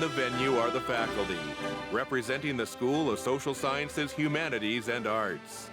the venue are the faculty, representing the School of Social Sciences, Humanities and Arts.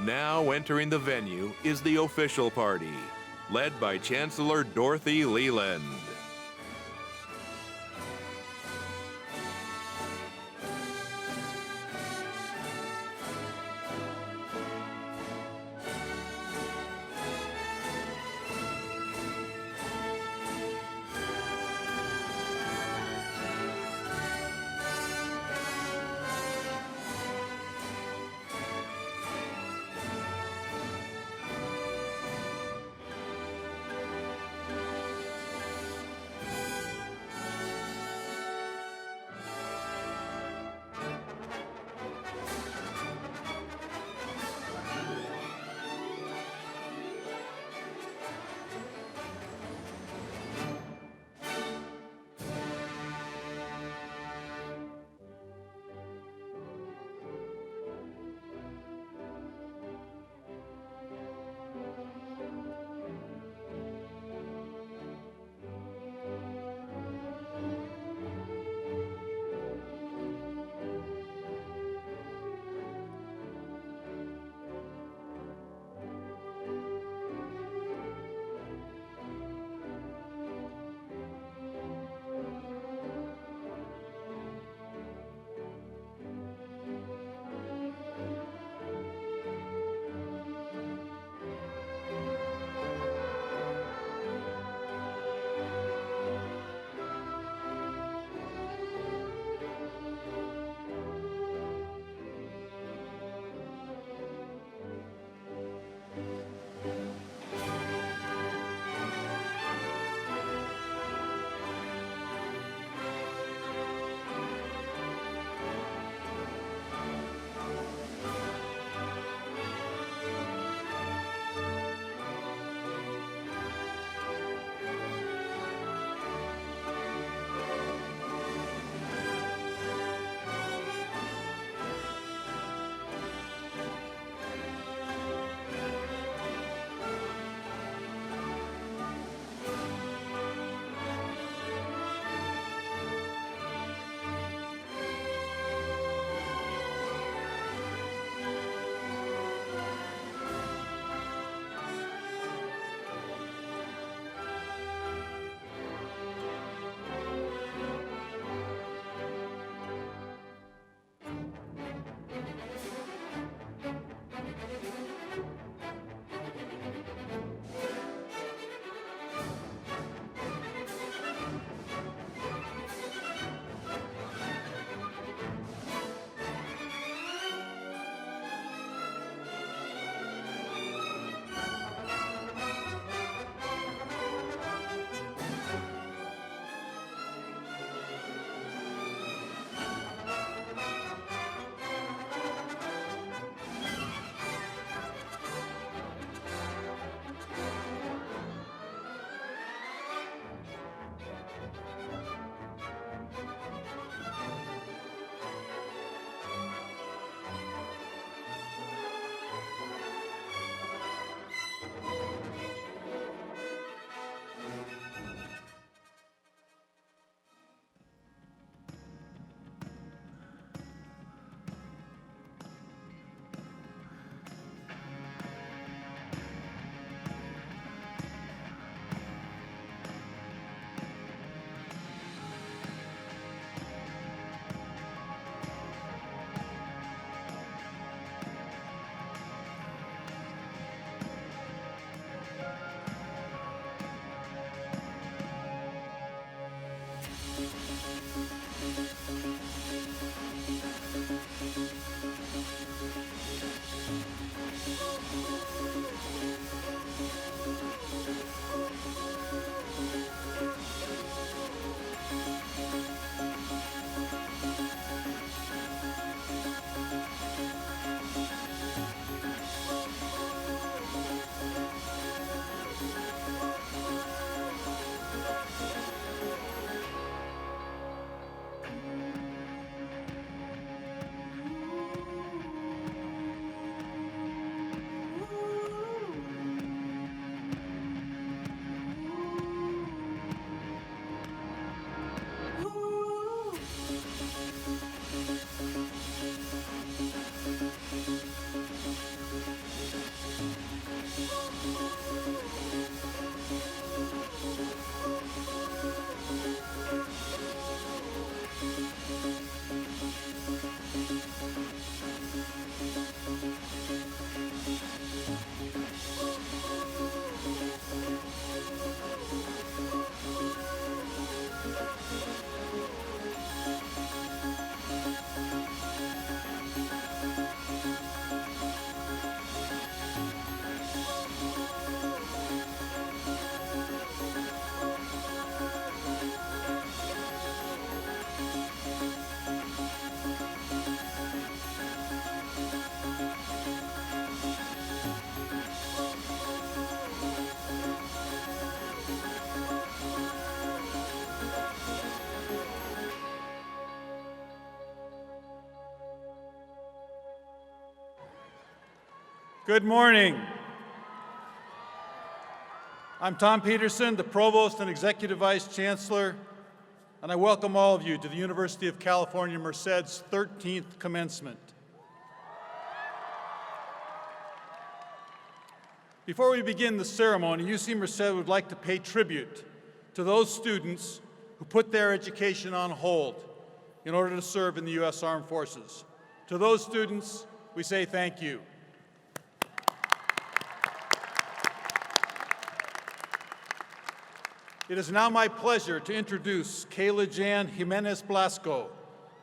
Now entering the venue is the official party, led by Chancellor Dorothy Leland. Good morning. I'm Tom Peterson, the Provost and Executive Vice Chancellor, and I welcome all of you to the University of California, Merced's 13th commencement. Before we begin the ceremony, UC Merced would like to pay tribute to those students who put their education on hold in order to serve in the U.S. Armed Forces. To those students, we say thank you. It is now my pleasure to introduce Kayla Jan Jimenez Blasco,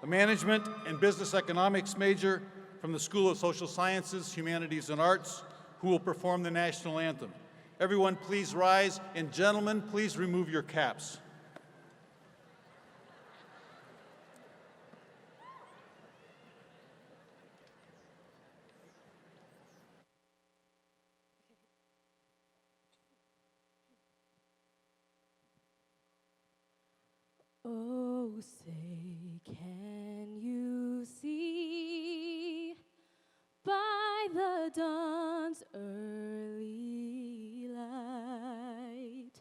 a Management and Business Economics major from the School of Social Sciences, Humanities and Arts, who will perform the national anthem. Everyone please rise, and gentlemen, please remove your caps. Oh, say, can you see by the dawn's early light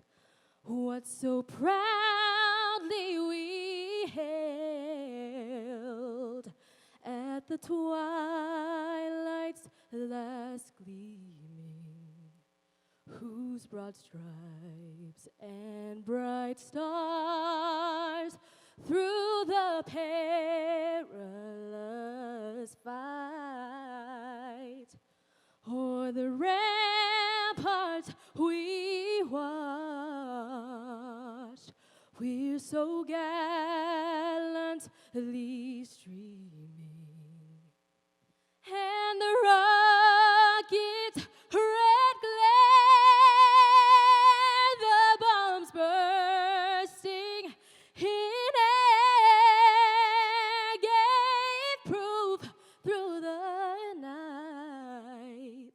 what so proudly we hailed at the twilight's last gleaming, whose broad stripes and bright stars through the perilous fight o'er the ramparts we watched, we're so gallantly streaming, and the rocket's red glare, the bombs bursting in air, gave proof through the night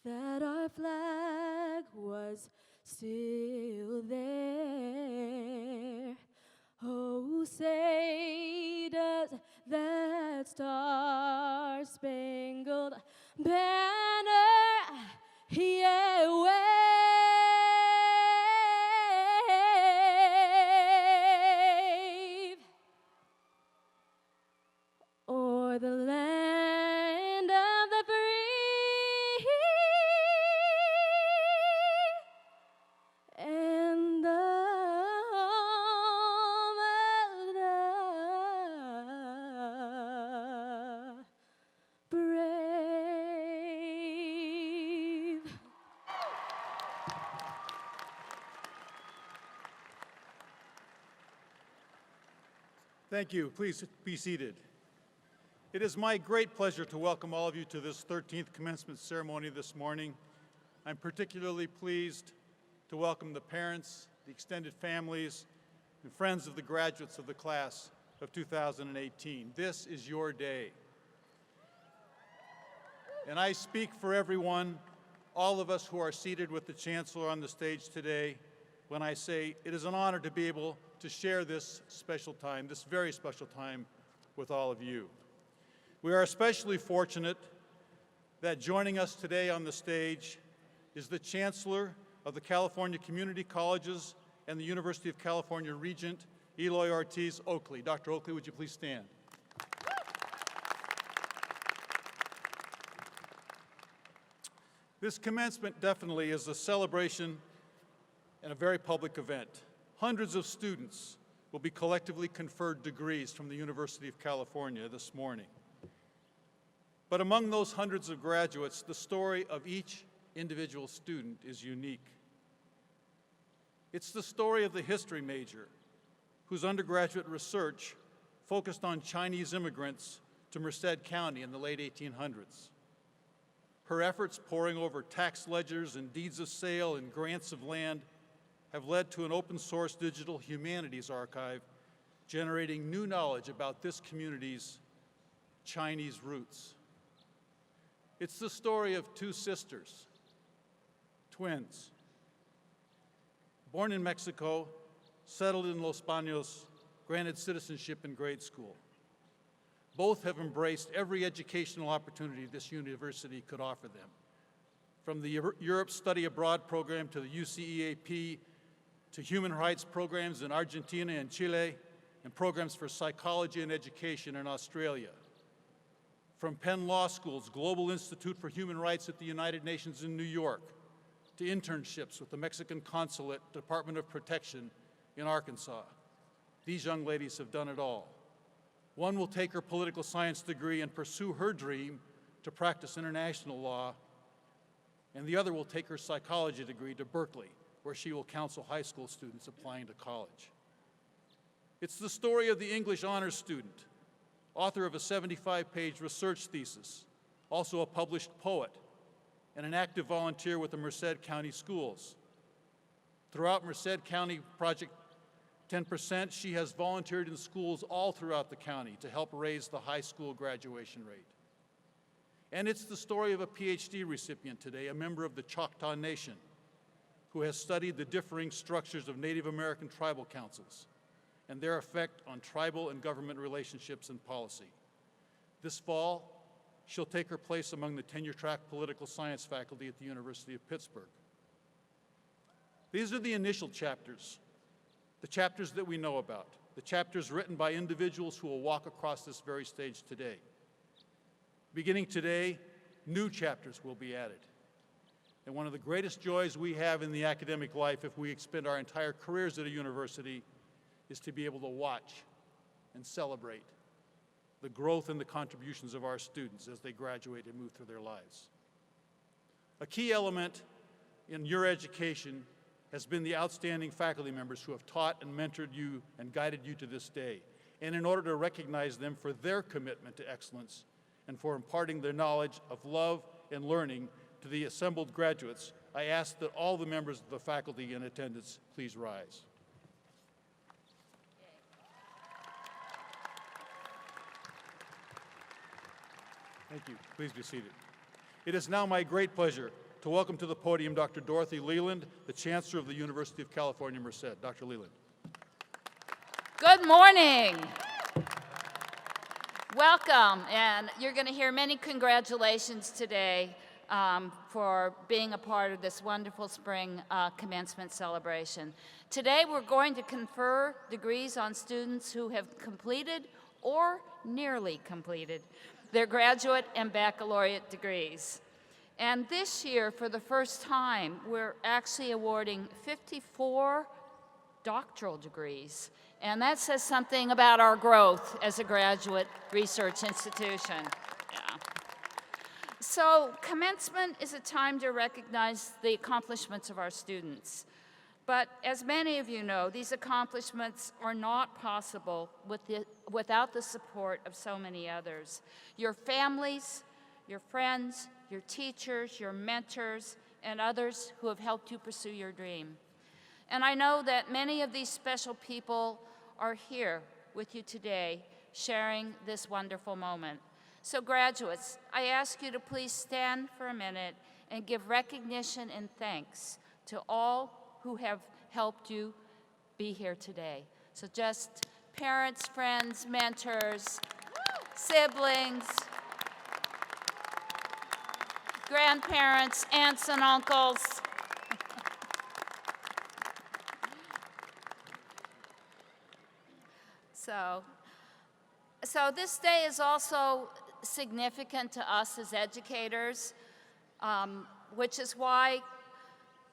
that our flag was still there. Oh, say does that star-spangled banner yet wave o'er the land of the free and the home of the brave. Thank you. Please be seated. It is my great pleasure to welcome all of you to this 13th commencement ceremony this morning. I'm particularly pleased to welcome the parents, the extended families, and friends of the graduates of the class of 2018. This is your day. And I speak for everyone, all of us who are seated with the Chancellor on the stage today, when I say it is an honor to be able to share this special time, this very special time, with all of you. We are especially fortunate that joining us today on the stage is the Chancellor of the California Community Colleges and the University of California Regent, Eloy Ortiz Oakley. Dr. Oakley, would you please stand? This commencement definitely is a celebration and a very public event. Hundreds of students will be collectively conferred degrees from the University of California this morning. But among those hundreds of graduates, the story of each individual student is unique. It's the story of the history major, whose undergraduate research focused on Chinese immigrants to Merced County in the late 1800s. Her efforts poring over tax ledgers and deeds of sale and grants of land have led to an open-source digital humanities archive generating new knowledge about this community's Chinese roots. It's the story of two sisters, twins, born in Mexico, settled in Los Baños, granted citizenship in grade school. Both have embraced every educational opportunity this university could offer them. from the Europe Study Abroad program to the UC EAP, to human rights programs in Argentina and Chile, and programs for psychology and education in Australia. From Penn Law School's Global Institute for Human Rights at the United Nations in New York, to internships with the Mexican Consulate Department of Protection in Arkansas. These young ladies have done it all. One will take her political science degree and pursue her dream to practice international law, and the other will take her psychology degree to Berkeley, where she will counsel high school students applying to college. It's the story of the English honors student, author of a 75-page research thesis, also a published poet, and an active volunteer with the Merced County Schools. Throughout Merced County Project 10%, she has volunteered in schools all throughout the county to help raise the high school graduation rate. And it's the story of a PhD recipient today, a member of the Choctaw Nation, who has studied the differing structures of Native American tribal councils and their effect on tribal and government relationships and policy. This fall, she'll take her place among the tenure-track political science faculty at the University of Pittsburgh. These are the initial chapters, the chapters that we know about, the chapters written by individuals who will walk across this very stage today. Beginning today, new chapters will be added. And one of the greatest joys we have in the academic life, if we expend our entire careers at a university, is to be able to watch and celebrate the growth and the contributions of our students as they graduate and move through their lives. A key element in your education has been the outstanding faculty members who have taught and mentored you and guided you to this day. And in order to recognize them for their commitment to excellence and for imparting their knowledge of love and learning to the assembled graduates, I ask that all the members of the faculty in attendance please rise. Thank you. Please be seated. It is now my great pleasure to welcome to the podium Dr. Dorothy Leland, the Chancellor of the University of California, Merced. Dr. Leland. Good morning. Welcome, and you're going to hear many congratulations today for being a part of this wonderful spring commencement celebration. Today we're going to confer degrees on students who have completed or nearly completed their graduate and baccalaureate degrees. And this year, for the first time, we're actually awarding 54 doctoral degrees. And that says something about our growth as a graduate research institution. Yeah. So commencement is a time to recognize the accomplishments of our students. But as many of you know, these accomplishments are not possible without the support of so many others. Your families, your friends, your teachers, your mentors, and others who have helped you pursue your dream. And I know that many of these special people are here with you today, sharing this wonderful moment. So graduates, I ask you to please stand for a minute and give recognition and thanks to all who have helped you be here today. So just parents, friends, mentors, siblings, grandparents, aunts and uncles. So this day is also significant to us as educators, which is why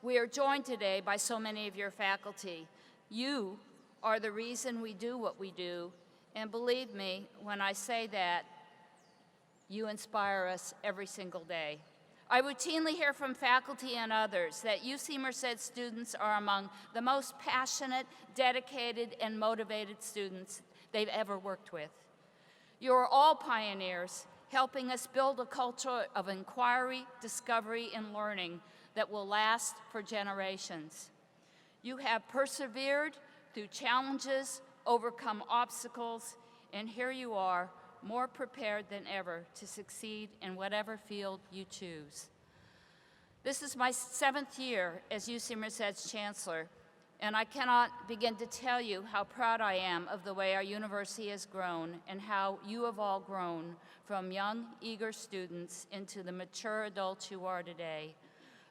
we are joined today by so many of your faculty. You are the reason we do what we do, and believe me when I say that, you inspire us every single day. I routinely hear from faculty and others that UC Merced students are among the most passionate, dedicated, and motivated students they've ever worked with. You are all pioneers, helping us build a culture of inquiry, discovery, and learning that will last for generations. You have persevered through challenges, overcome obstacles, and here you are, more prepared than ever to succeed in whatever field you choose. This is my 7th year as UC Merced's Chancellor, and I cannot begin to tell you how proud I am of the way our university has grown and how you have all grown from young, eager students into the mature adults you are today.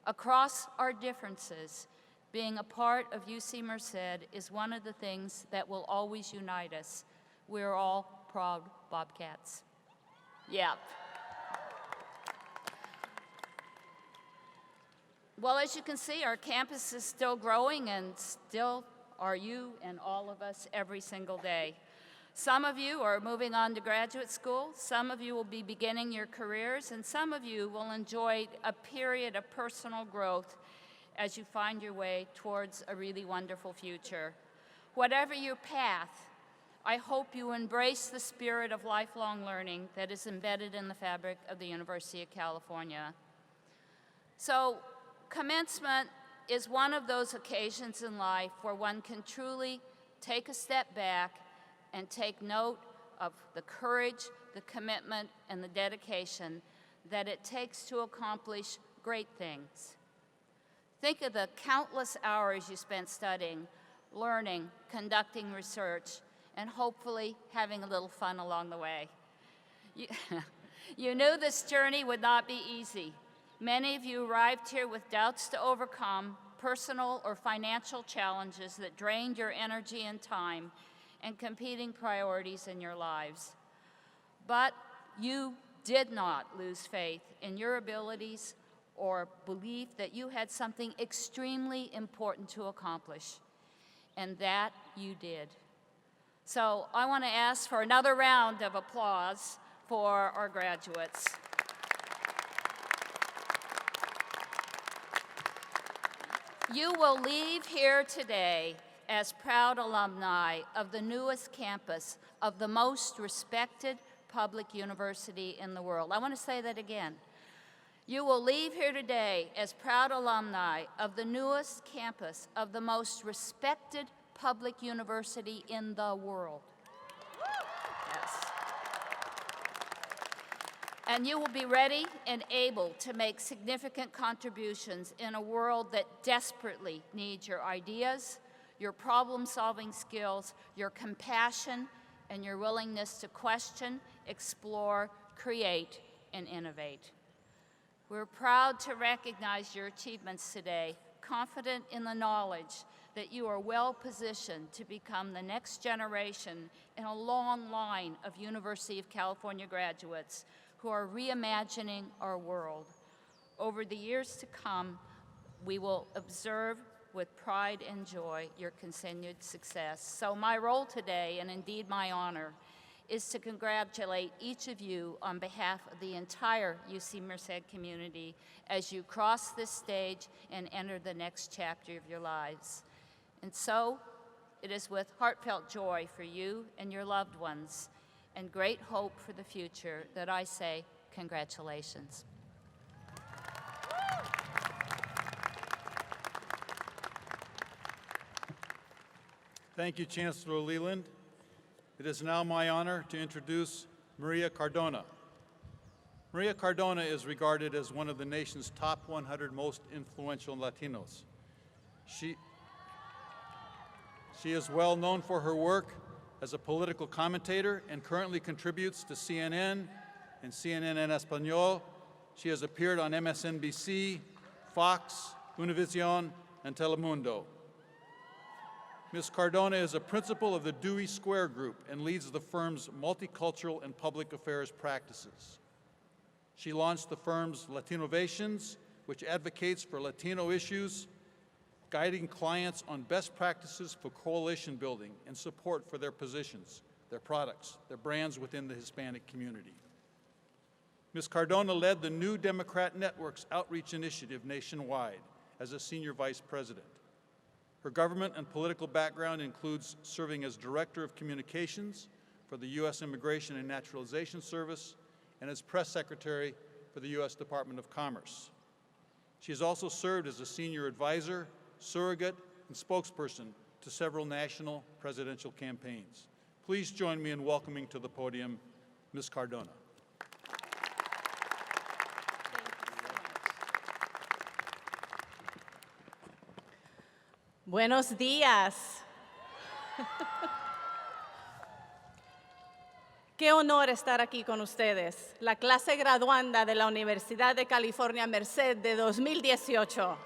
Across our differences, being a part of UC Merced is one of the things that will always unite us. We're all proud Bobcats. Yep. Well, as you can see, our campus is still growing, and still are you and all of us every single day. Some of you are moving on to graduate school, some of you will be beginning your careers, and some of you will enjoy a period of personal growth as you find your way towards a really wonderful future. Whatever your path, I hope you embrace the spirit of lifelong learning that is embedded in the fabric of the University of California. So, commencement is one of those occasions in life where one can truly take a step back and take note of the courage, the commitment, and the dedication that it takes to accomplish great things. Think of the countless hours you spent studying, learning, conducting research, and hopefully having a little fun along the way. You knew this journey would not be easy. Many of you arrived here with doubts to overcome, personal or financial challenges that drained your energy and time, and competing priorities in your lives. But you did not lose faith in your abilities or belief that you had something extremely important to accomplish, and that you did. So I want to ask for another round of applause for our graduates. You will leave here today as proud alumni of the newest campus of the most respected public university in the world. I want to say that again. You will leave here today as proud alumni of the newest campus of the most respected public university in the world. Yes. And you will be ready and able to make significant contributions in a world that desperately needs your ideas, your problem-solving skills, your compassion, and your willingness to question, explore, create, and innovate. We're proud to recognize your achievements today, confident in the knowledge that you are well-positioned to become the next generation in a long line of University of California graduates who are reimagining our world. Over the years to come, we will observe with pride and joy your continued success. So my role today, and indeed my honor, is to congratulate each of you on behalf of the entire UC Merced community as you cross this stage and enter the next chapter of your lives. And so, it is with heartfelt joy for you and your loved ones and great hope for the future that I say congratulations. Thank you, Chancellor Leland. It is now my honor to introduce Maria Cardona. Maria Cardona is regarded as one of the nation's top 100 most influential Latinos. She is well known for her work as a political commentator and currently contributes to CNN and CNN en Español. She has appeared on MSNBC, Fox, Univision, and Telemundo. Ms. Cardona is a principal of the Dewey Square Group and leads the firm's multicultural and public affairs practices. She launched the firm's Latinovations, which advocates for Latino issues, guiding clients on best practices for coalition building and support for their positions, their products, their brands within the Hispanic community. Ms. Cardona led the New Democrat Network's outreach initiative nationwide as a senior vice president. Her government and political background includes serving as Director of Communications for the U.S. Immigration and Naturalization Service and as Press Secretary for the U.S. Department of Commerce. She has also served as a senior advisor, surrogate, and spokesperson to several national presidential campaigns. Please join me in welcoming to the podium Ms. Cardona. Buenos días. Qué honor estar aquí con ustedes, la clase graduanda de la Universidad de California Merced de 2018.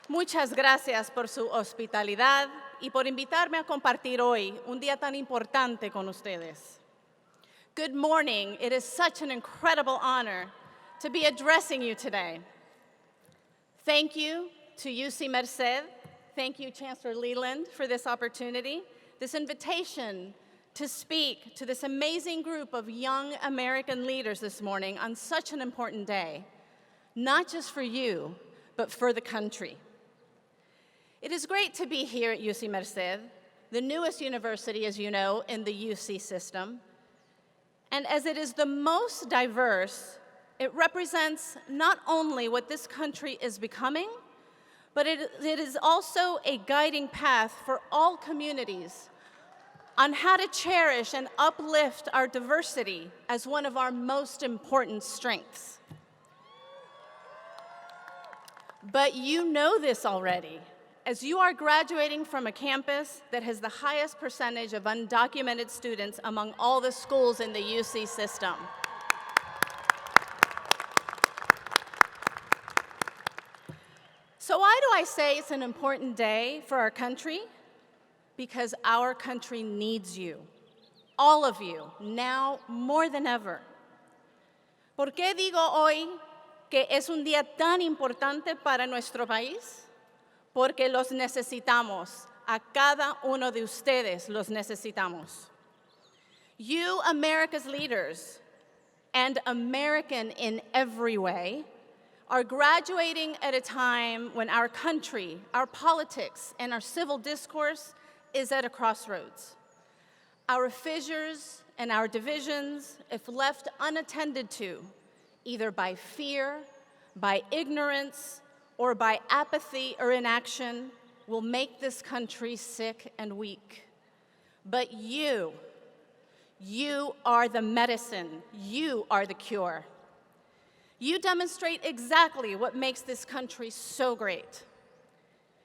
Muchas gracias por su hospitalidad y por invitarme a compartir hoy un día tan importante con ustedes. Good morning. It is such an incredible honor to be addressing you today. Thank you to UC Merced. Thank you, Chancellor Leland, for this opportunity, this invitation to speak to this amazing group of young American leaders this morning on such an important day, not just for you, but for the country. It is great to be here at UC Merced, the newest university, as you know, in the UC system. And as it is the most diverse, it represents not only what this country is becoming, but it is also a guiding path for all communities on how to cherish and uplift our diversity as one of our most important strengths. But you know this already, as you are graduating from a campus that has the highest percentage of undocumented students among all the schools in the UC system. So why do I say it's an important day for our country? Because our country needs you, all of you, now more than ever. ¿Por qué digo hoy que es un día tan importante para nuestro país? Porque los necesitamos. A cada uno de ustedes los necesitamos. You, America's leaders, and American in every way, are graduating at a time when our country, our politics, and our civil discourse is at a crossroads. Our fissures and our divisions, if left unattended to, either by fear, by ignorance, or by apathy or inaction, will make this country sick and weak. But you are the medicine. You are the cure. You demonstrate exactly what makes this country so great.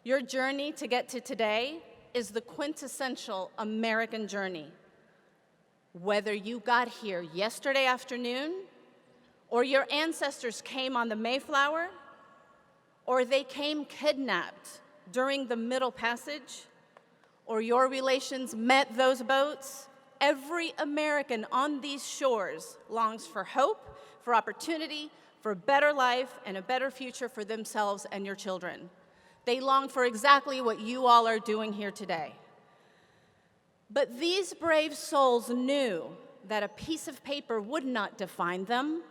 Your journey to get to today is the quintessential American journey. Whether you got here yesterday afternoon, or your ancestors came on the Mayflower, or they came kidnapped during the Middle Passage, or your relations met those boats, every American on these shores longs for hope, for opportunity, for a better life, and a better future for themselves and your children. They long for exactly what you all are doing here today. But these brave souls knew that a piece of paper would not define them.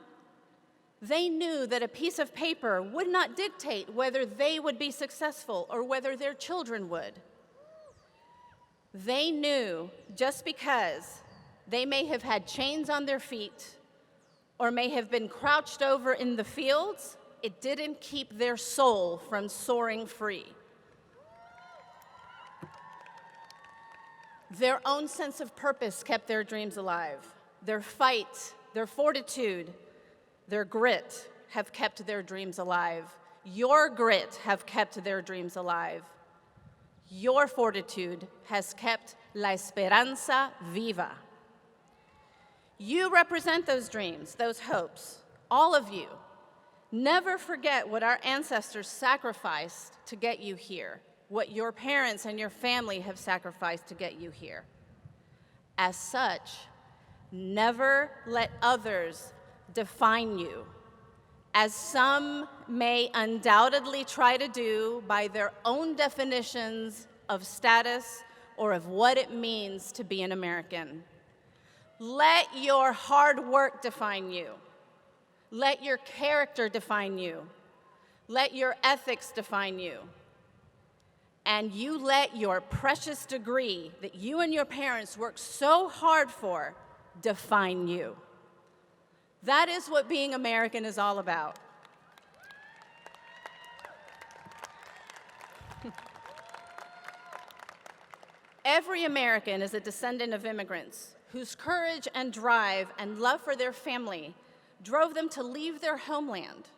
They knew that a piece of paper would not dictate whether they would be successful or whether their children would. They knew just because they may have had chains on their feet or may have been crouched over in the fields, it didn't keep their soul from soaring free. Their own sense of purpose kept their dreams alive. Their fight, their fortitude, their grit have kept their dreams alive. Your grit have kept their dreams alive. Your fortitude has kept la esperanza viva. You represent those dreams, those hopes, all of you. Never forget what our ancestors sacrificed to get you here, what your parents and your family have sacrificed to get you here. As such, never let others define you, as some may undoubtedly try to do by their own definitions of status or of what it means to be an American. Let your hard work define you. Let your character define you. Let your ethics define you. And you let your precious degree that you and your parents worked so hard for define you. That is what being American is all about. Every American is a descendant of immigrants whose courage and drive and love for their family drove them to leave their homeland,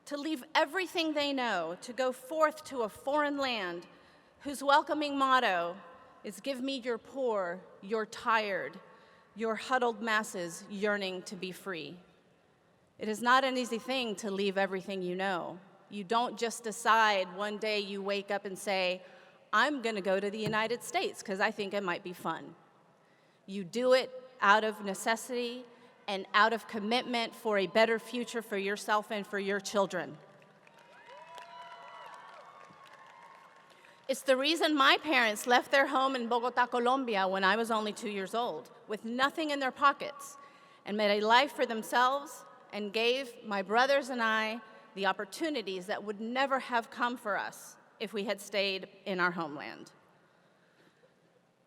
to leave everything they know, to go forth to a foreign land whose welcoming motto is give me your poor, your tired, your huddled masses yearning to be free. It is not an easy thing to leave everything you know. You don't just decide one day you wake up and say, I'm going to go to the United States because I think it might be fun. You do it out of necessity and out of commitment for a better future for yourself and for your children. It's the reason my parents left their home in Bogotá, Colombia when I was only 2 years old, with nothing in their pockets, and made a life for themselves and gave my brothers and I the opportunities that would never have come for us if we had stayed in our homeland.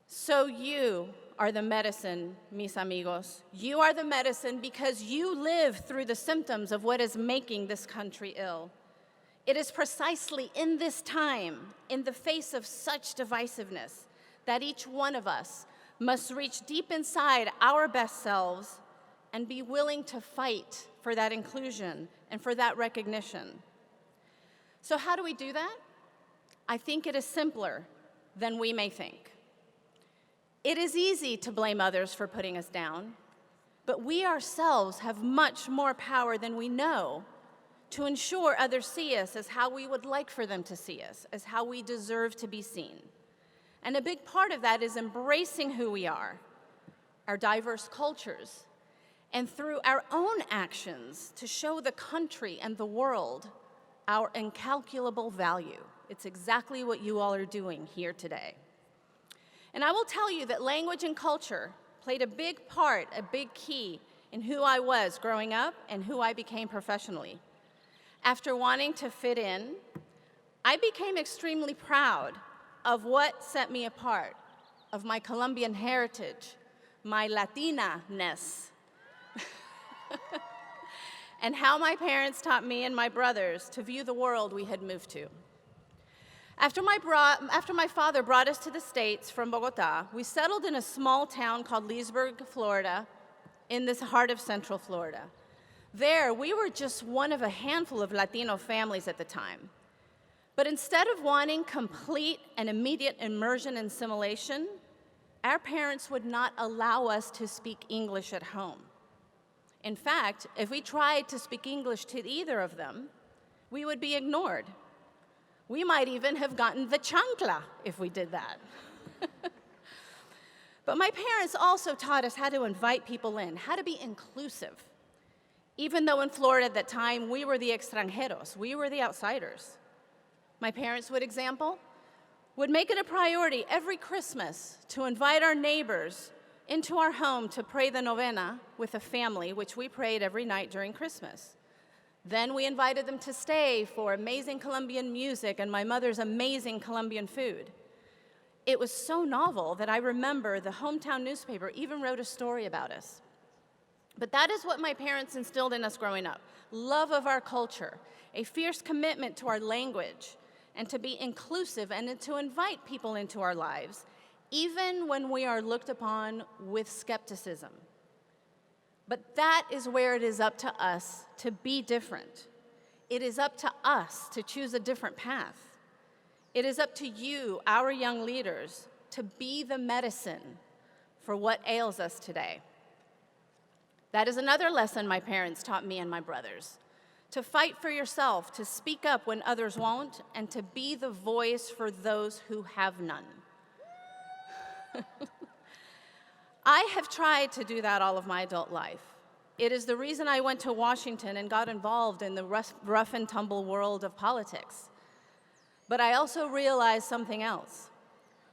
So you are the medicine, mis amigos. You are the medicine because you live through the symptoms of what is making this country ill. It is precisely in this time, in the face of such divisiveness, that each one of us must reach deep inside our best selves and be willing to fight for that inclusion and for that recognition. So how do we do that? I think it is simpler than we may think. It is easy to blame others for putting us down, but we ourselves have much more power than we know to ensure others see us as how we would like for them to see us, as how we deserve to be seen. And a big part of that is embracing who we are, our diverse cultures, and through our own actions to show the country and the world our incalculable value. It's exactly what you all are doing here today. And I will tell you that language and culture played a big part, a big key in who I was growing up and who I became professionally. After wanting to fit in, I became extremely proud of what set me apart, of my Colombian heritage, my Latina-ness, and how my parents taught me and my brothers to view the world we had moved to. After my father brought us to the States from Bogotá, we settled in a small town called Leesburg, Florida, in this heart of Central Florida. There, we were just one of a handful of Latino families at the time. But instead of wanting complete and immediate immersion and assimilation, our parents would not allow us to speak English at home. In fact, if we tried to speak English to either of them, we would be ignored. We might even have gotten the chancla if we did that. But my parents also taught us how to invite people in, how to be inclusive. Even though in Florida at that time, we were the extranjeros, we were the outsiders. My parents, for example, would make it a priority every Christmas to invite our neighbors into our home to pray the novena with a family, which we prayed every night during Christmas. Then we invited them to stay for amazing Colombian music and my mother's amazing Colombian food. It was so novel that I remember the hometown newspaper even wrote a story about us. But that is what my parents instilled in us growing up: love of our culture, a fierce commitment to our language, and to be inclusive and to invite people into our lives, even when we are looked upon with skepticism. But that is where it is up to us to be different. It is up to us to choose a different path. It is up to you, our young leaders, to be the medicine for what ails us today. That is another lesson my parents taught me and my brothers: to fight for yourself, to speak up when others won't, and to be the voice for those who have none. I have tried to do that all of my adult life. It is the reason I went to Washington and got involved in the rough and tumble world of politics. But I also realized something else.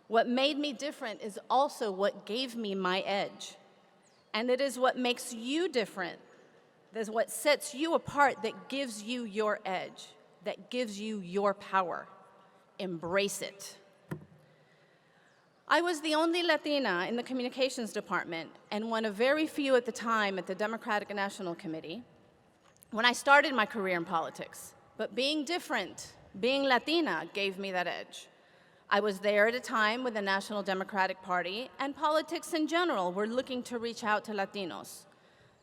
What made me different is also what gave me my edge. And it is what makes you different. That is what sets you apart, that gives you your edge, that gives you your power. Embrace it. I was the only Latina in the communications department and one of very few at the time at the Democratic National Committee when I started my career in politics. But being different, being Latina, gave me that edge. I was there at a time when the National Democratic Party and politics in general were looking to reach out to Latinos.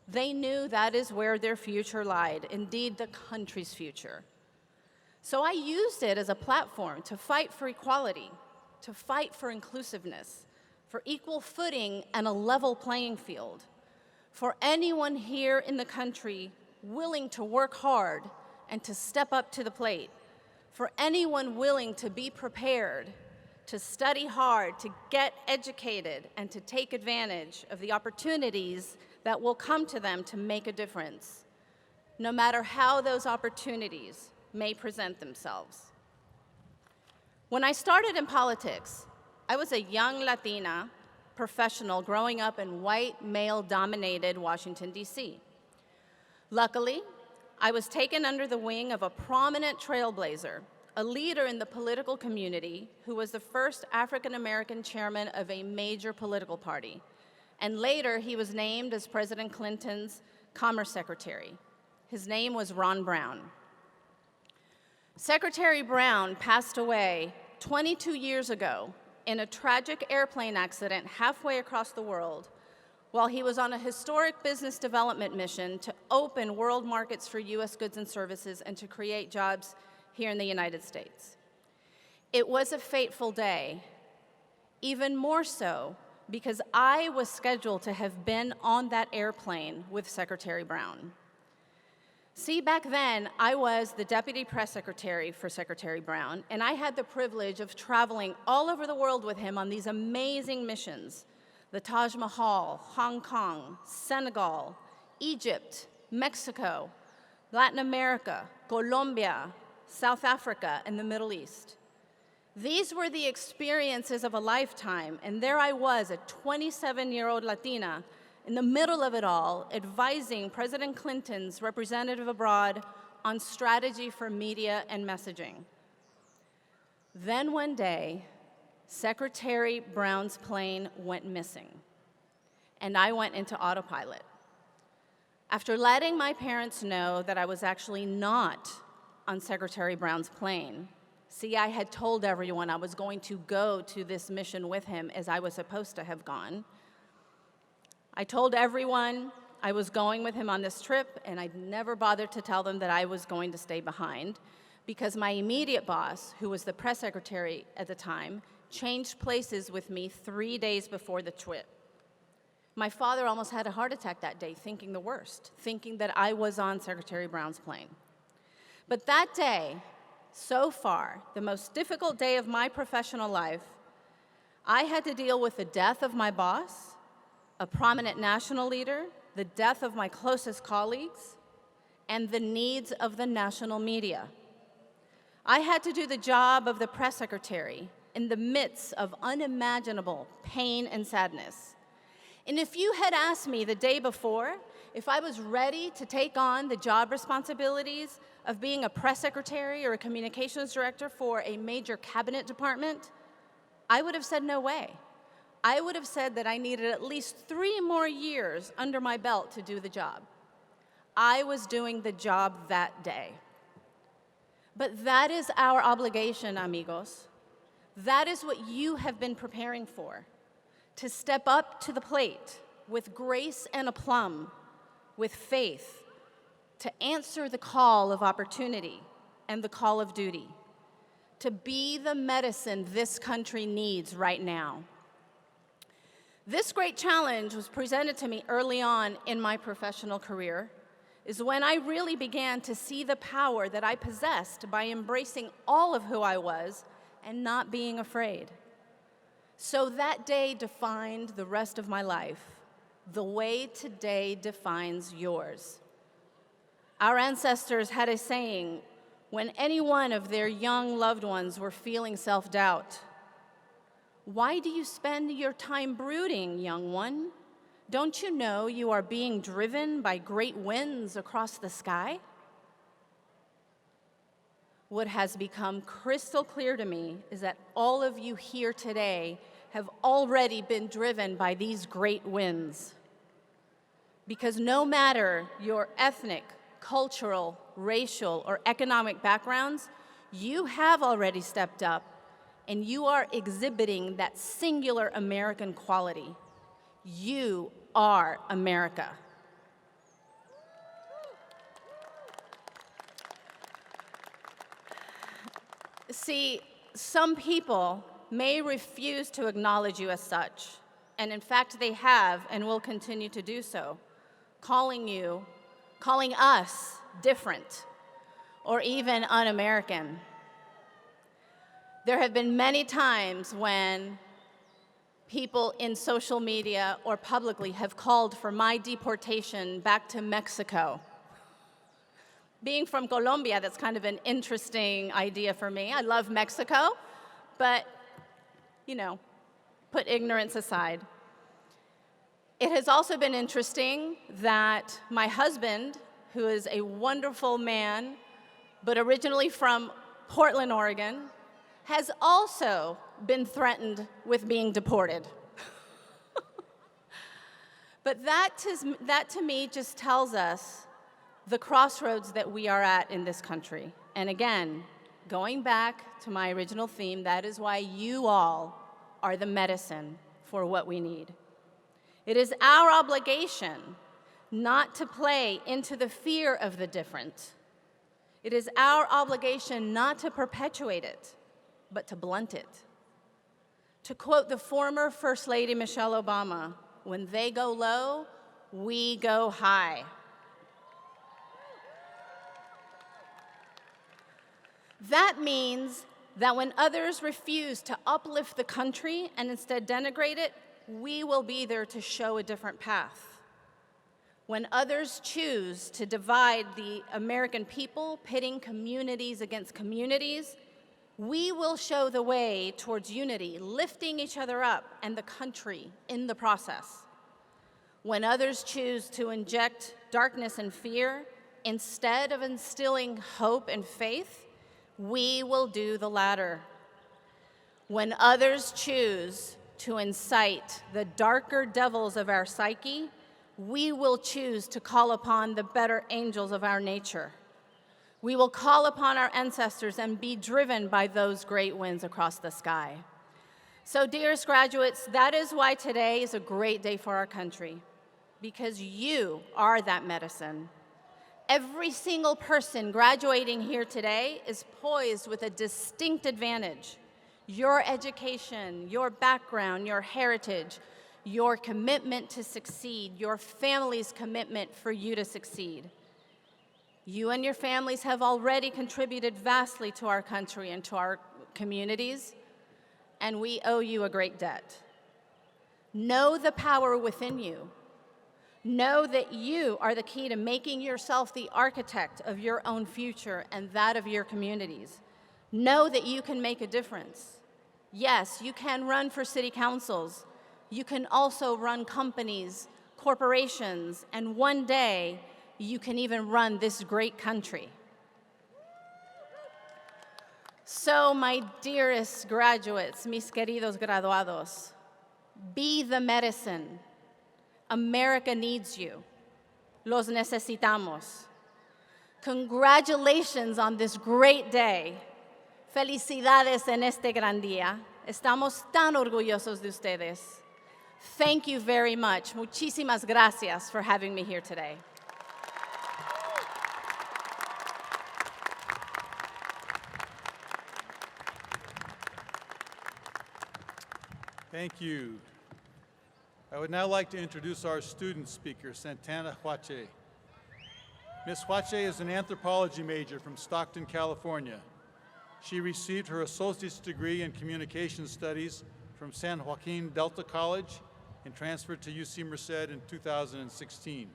They knew that is where their future lied, indeed the country's future. So I used it as a platform to fight for equality, to fight for inclusiveness, for equal footing and a level playing field, for anyone here in the country willing to work hard and to step up to the plate, for anyone willing to be prepared, to study hard, to get educated, and to take advantage of the opportunities that will come to them to make a difference, no matter how those opportunities may present themselves. When I started in politics, I was a young Latina professional growing up in white, male-dominated Washington, D.C. Luckily, I was taken under the wing of a prominent trailblazer, a leader in the political community who was the first African-American chairman of a major political party. And later, he was named as President Clinton's Commerce Secretary. His name was Ron Brown. Secretary Brown passed away 22 years ago in a tragic airplane accident halfway across the world while he was on a historic business development mission to open world markets for US goods and services and to create jobs here in the United States. It was a fateful day, even more so because I was scheduled to have been on that airplane with Secretary Brown. See, back then, I was the deputy press secretary for Secretary Brown, and I had the privilege of traveling all over the world with him on these amazing missions: the Taj Mahal, Hong Kong, Senegal, Egypt, Mexico, Latin America, Colombia, South Africa, and the Middle East. These were the experiences of a lifetime, and there I was, a 27-year-old Latina, in the middle of it all, advising President Clinton's representative abroad on strategy for media and messaging. Then one day, Secretary Brown's plane went missing, and I went into autopilot. After letting my parents know that I was actually not on Secretary Brown's plane, see, I had told everyone I was going to go to this mission with him as I was supposed to have gone. I told everyone I was going with him on this trip, and I'd never bothered to tell them that I was going to stay behind because my immediate boss, who was the press secretary at the time, changed places with me 3 days before the trip. My father almost had a heart attack that day, thinking the worst, thinking that I was on Secretary Brown's plane. But that day, so far, the most difficult day of my professional life, I had to deal with the death of my boss, a prominent national leader, the death of my closest colleagues, and the needs of the national media. I had to do the job of the press secretary in the midst of unimaginable pain and sadness. And if you had asked me the day before if I was ready to take on the job responsibilities of being a press secretary or a communications director for a major cabinet department, I would have said no way. I would have said that I needed at least 3 more years under my belt to do the job. I was doing the job that day. But that is our obligation, amigos. That is what you have been preparing for, to step up to the plate with grace and aplomb, with faith, to answer the call of opportunity and the call of duty, to be the medicine this country needs right now. This great challenge was presented to me early on in my professional career, is when I really began to see the power that I possessed by embracing all of who I was and not being afraid. So that day defined the rest of my life, the way today defines yours. Our ancestors had a saying when any one of their young loved ones were feeling self-doubt: "Why do you spend your time brooding, young one? Don't you know you are being driven by great winds across the sky?" What has become crystal clear to me is that all of you here today have already been driven by these great winds. Because no matter your ethnic, cultural, racial, or economic backgrounds, you have already stepped up, and you are exhibiting that singular American quality. You are America. See, some people may refuse to acknowledge you as such, and in fact they have and will continue to do so, calling us different or even un-American. There have been many times when people in social media or publicly have called for my deportation back to Mexico. Being from Colombia, that's kind of an interesting idea for me. I love Mexico, but, you know, put ignorance aside. It has also been interesting that my husband, who is a wonderful man, but originally from Portland, Oregon, has also been threatened with being deported. But that to me just tells us the crossroads that we are at in this country. And again, going back to my original theme, that is why you all are the medicine for what we need. It is our obligation not to play into the fear of the different. It is our obligation not to perpetuate it, but to blunt it. To quote the former First Lady Michelle Obama, when they go low, we go high. That means that when others refuse to uplift the country and instead denigrate it, we will be there to show a different path. When others choose to divide the American people, pitting communities against communities, we will show the way towards unity, lifting each other up and the country in the process. When others choose to inject darkness and fear, instead of instilling hope and faith, we will do the latter. When others choose to incite the darker devils of our psyche, we will choose to call upon the better angels of our nature. We will call upon our ancestors and be driven by those great winds across the sky. So, dearest graduates, that is why today is a great day for our country, because you are that medicine. Every single person graduating here today is poised with a distinct advantage. Your education, your background, your heritage, your commitment to succeed, your family's commitment for you to succeed. You and your families have already contributed vastly to our country and to our communities, and we owe you a great debt. Know the power within you. Know that you are the key to making yourself the architect of your own future and that of your communities. Know that you can make a difference. Yes, you can run for city councils. You can also run companies, corporations, and one day you can even run this great country. So, my dearest graduates, mis queridos graduados, be the medicine. America needs you. Los necesitamos. Congratulations on this great day. Felicidades en este gran día. Estamos tan orgullosos de ustedes. Thank you very much. Muchísimas gracias for having me here today. Thank you. I would now like to introduce our student speaker, Santana Huache. Ms. Huache is an anthropology major from Stockton, California. She received her associate's degree in communication studies from San Joaquin Delta College and transferred to UC Merced in 2016.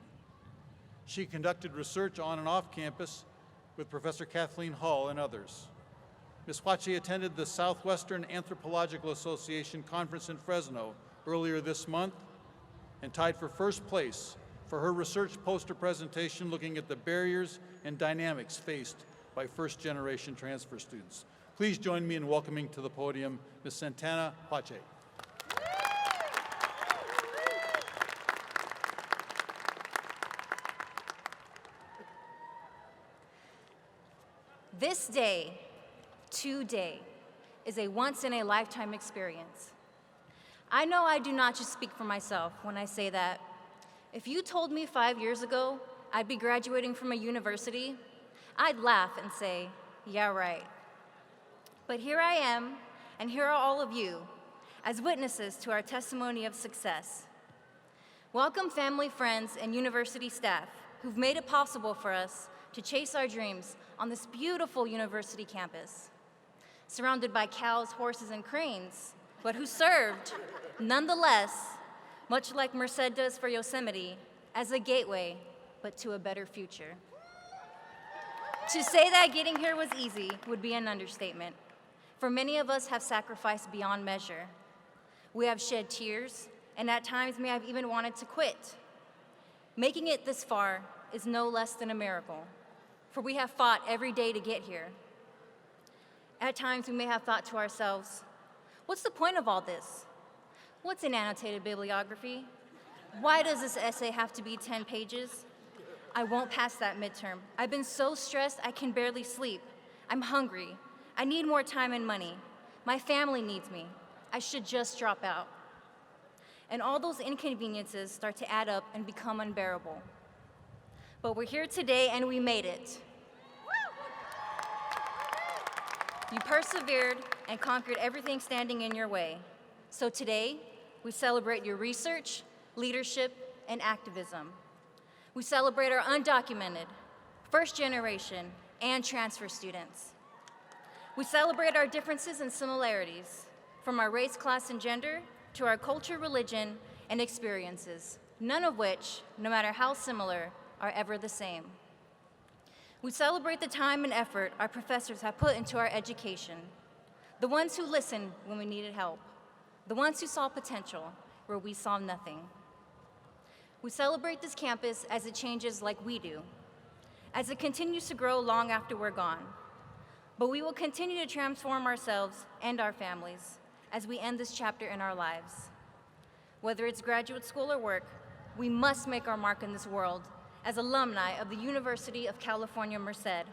She conducted research on and off campus with Professor Kathleen Hull and others. Ms. Huache attended the Southwestern Anthropological Association Conference in Fresno earlier this month and tied for first place for her research poster presentation looking at the barriers and dynamics faced by first-generation transfer students. Please join me in welcoming to the podium Ms. Santana Huache. This day, today, is a once-in-a-lifetime experience. I know I do not just speak for myself when I say that. If you told me 5 years ago I'd be graduating from a university, I'd laugh and say, yeah, right. But here I am, And here are all of you as witnesses to our testimony of success. Welcome family, friends, and university staff who've made it possible for us to chase our dreams on this beautiful university campus, surrounded by cows, horses, and cranes, but who served, nonetheless, much like Merced does for Yosemite, as a gateway, but to a better future. To say that getting here was easy would be an understatement, for many of us have sacrificed beyond measure. We have shed tears, and at times may have even wanted to quit. Making it this far is no less than a miracle, for we have fought every day to get here. At times we may have thought to ourselves, what's the point of all this? What's an annotated bibliography? Why does this essay have to be 10 pages? I won't pass that midterm. I've been so stressed I can barely sleep. I'm hungry. I need more time and money. My family needs me. I should just drop out. And all those inconveniences start to add up and become unbearable. But we're here today and we made it. You persevered and conquered everything standing in your way. So today, we celebrate your research, leadership, and activism. We celebrate our undocumented, first generation, and transfer students. We celebrate our differences and similarities, from our race, class, and gender, to our culture, religion, and experiences, none of which, no matter how similar, are ever the same. We celebrate the time and effort our professors have put into our education, the ones who listened when we needed help, the ones who saw potential where we saw nothing. We celebrate this campus as it changes like we do, as it continues to grow long after we're gone. But we will continue to transform ourselves and our families as we end this chapter in our lives. Whether it's graduate school or work, we must make our mark in this world as alumni of the University of California, Merced.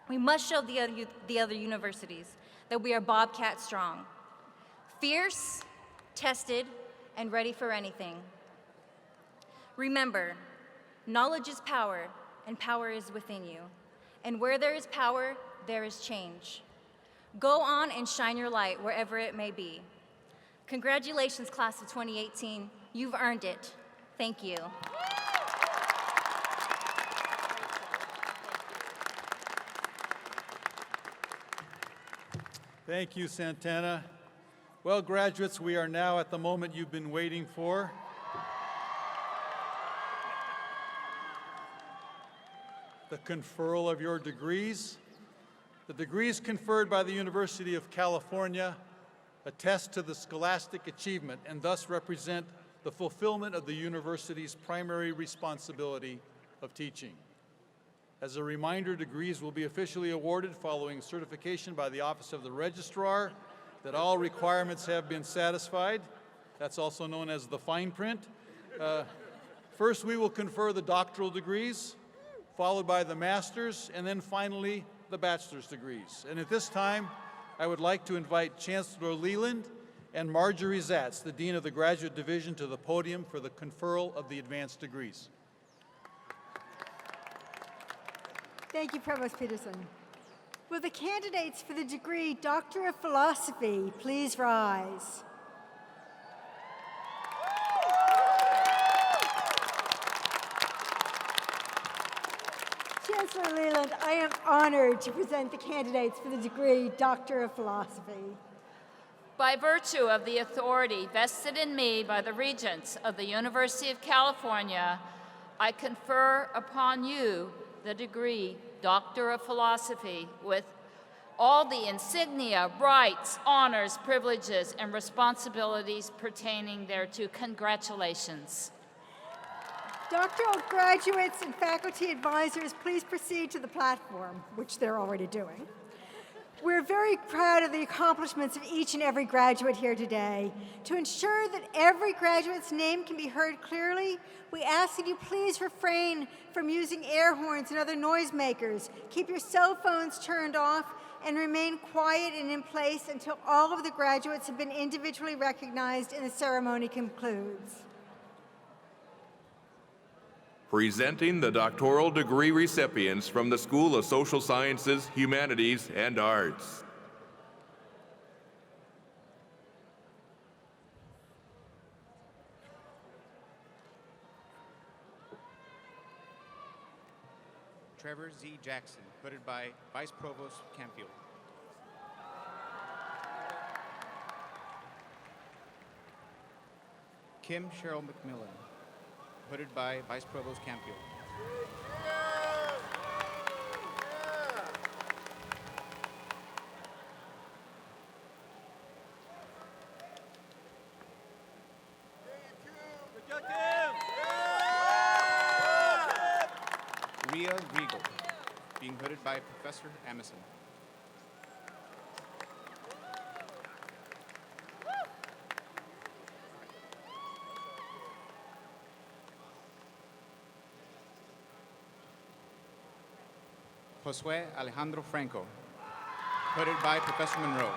We must show the other universities that we are Bobcat strong, fierce, tested, and ready for anything. Remember, knowledge is power, and power is within you. And where there is power, there is change. Go on and shine your light wherever it may be. Congratulations, class of 2018. You've earned it. Thank you. Thank you, Santana. Well, graduates, we are now at the moment you've been waiting for. The conferral of your degrees. The degrees conferred by the University of California attest to the scholastic achievement and thus represent the fulfillment of the university's primary responsibility of teaching. As a reminder, degrees will be officially awarded following certification by the Office of the Registrar that all requirements have been satisfied. That's also known as the fine print. First, we will confer the doctoral degrees, followed by the master's, and then finally the bachelor's degrees. And at this time, I would like to invite Chancellor Leland and Marjorie Zatz, the Dean of the Graduate Division, to the podium for the conferral of the advanced degrees. Thank you, Provost Peterson. Will the candidates for the degree Doctor of Philosophy please rise? Chancellor Leland, I am honored to present the candidates for the degree Doctor of Philosophy. By virtue of the authority vested in me by the Regents of the University of California, I confer upon you the degree Doctor of Philosophy with all the insignia, rights, honors, privileges, and responsibilities pertaining thereto. Congratulations. Doctoral graduates and faculty advisors, please proceed to the platform, which they're already doing. We're very proud of the accomplishments of each and every graduate here today. To ensure that every graduate's name can be heard clearly, we ask that you please refrain from using air horns and other noisemakers. Keep your cell phones turned off and remain quiet and in place until all of the graduates have been individually recognized and the ceremony concludes. Presenting the doctoral degree recipients from the School of Social Sciences, Humanities and Arts. Trevor Z. Jackson, hooded by Vice Provost Camfield. Kim Cheryl McMillan, hooded by Vice Provost Camfield. Rhea Regal, being hooded by Professor Amison. Josue Alejandro Franco, hooded by Professor Monroe.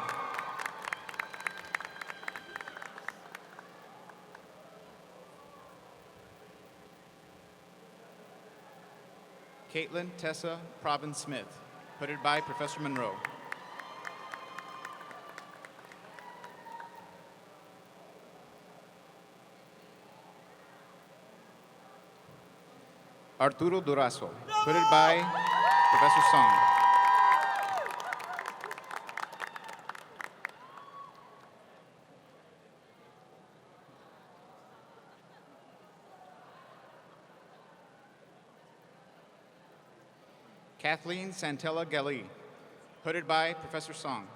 Caitlin Tessa Province Smith, hooded by Professor Monroe. Arturo Durazo, hooded by Professor Song. Kathleen Santella Gali, hooded by Professor Song.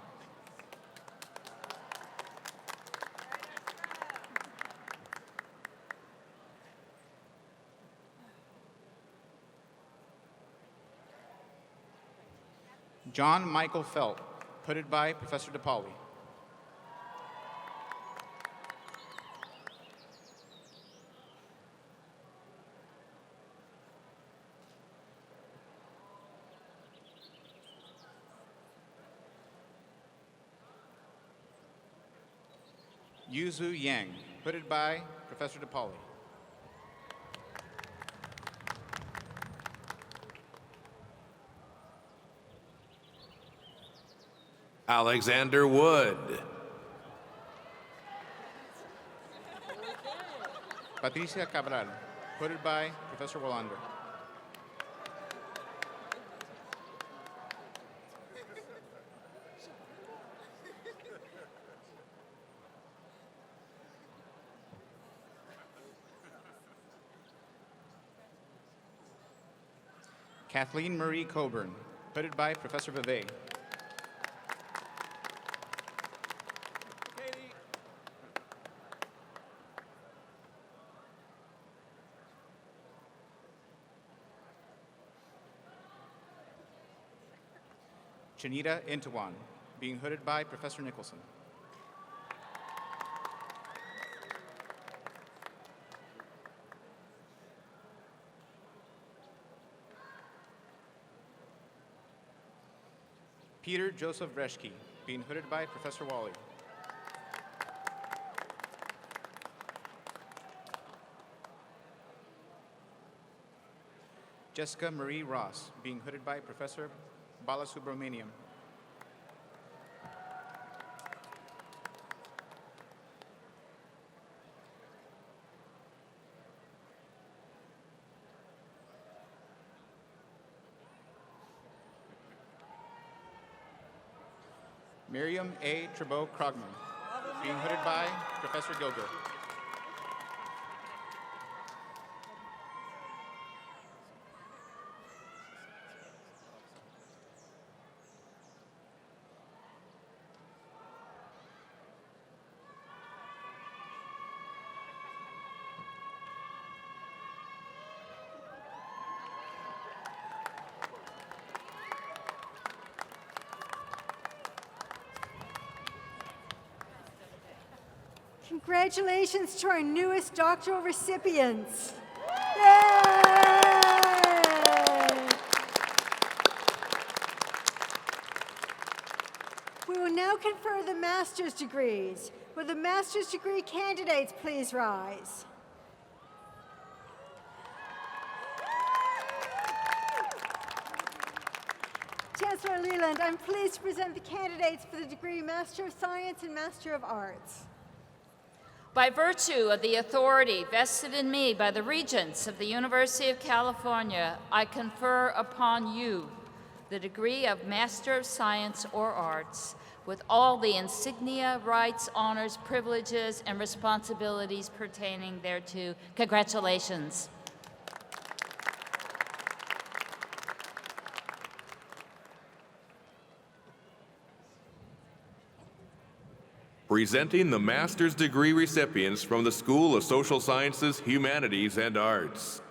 John Michael Felt, hooded by Professor DePauli. Yuzu Yang, hooded by Professor DePauli. Alexander Wood. Patricia Cabral, hooded by Professor Wallander. Kathleen Marie Coburn, hooded by Professor Vevey. Janita Intawan, being hooded by Professor Nicholson. Peter Joseph Reschke, being hooded by Professor Wally. Jessica Marie Ross, being hooded by Professor Balasubramaniam. Miriam A. Trebot Krogman, being hooded by Professor Gilger. Congratulations to our newest doctoral recipients. Yay! We will now confer the master's degrees. Will the master's degree candidates please rise? Chancellor Leland, I'm pleased to present the candidates for the degree Master of Science and Master of Arts. By virtue of the authority vested in me by the Regents of the University of California, I confer upon you the degree of Master of Science or Arts with all the insignia, rights, honors, privileges, and responsibilities pertaining thereto. Congratulations. Presenting the master's degree recipients from the School of Social Sciences, Humanities and Arts.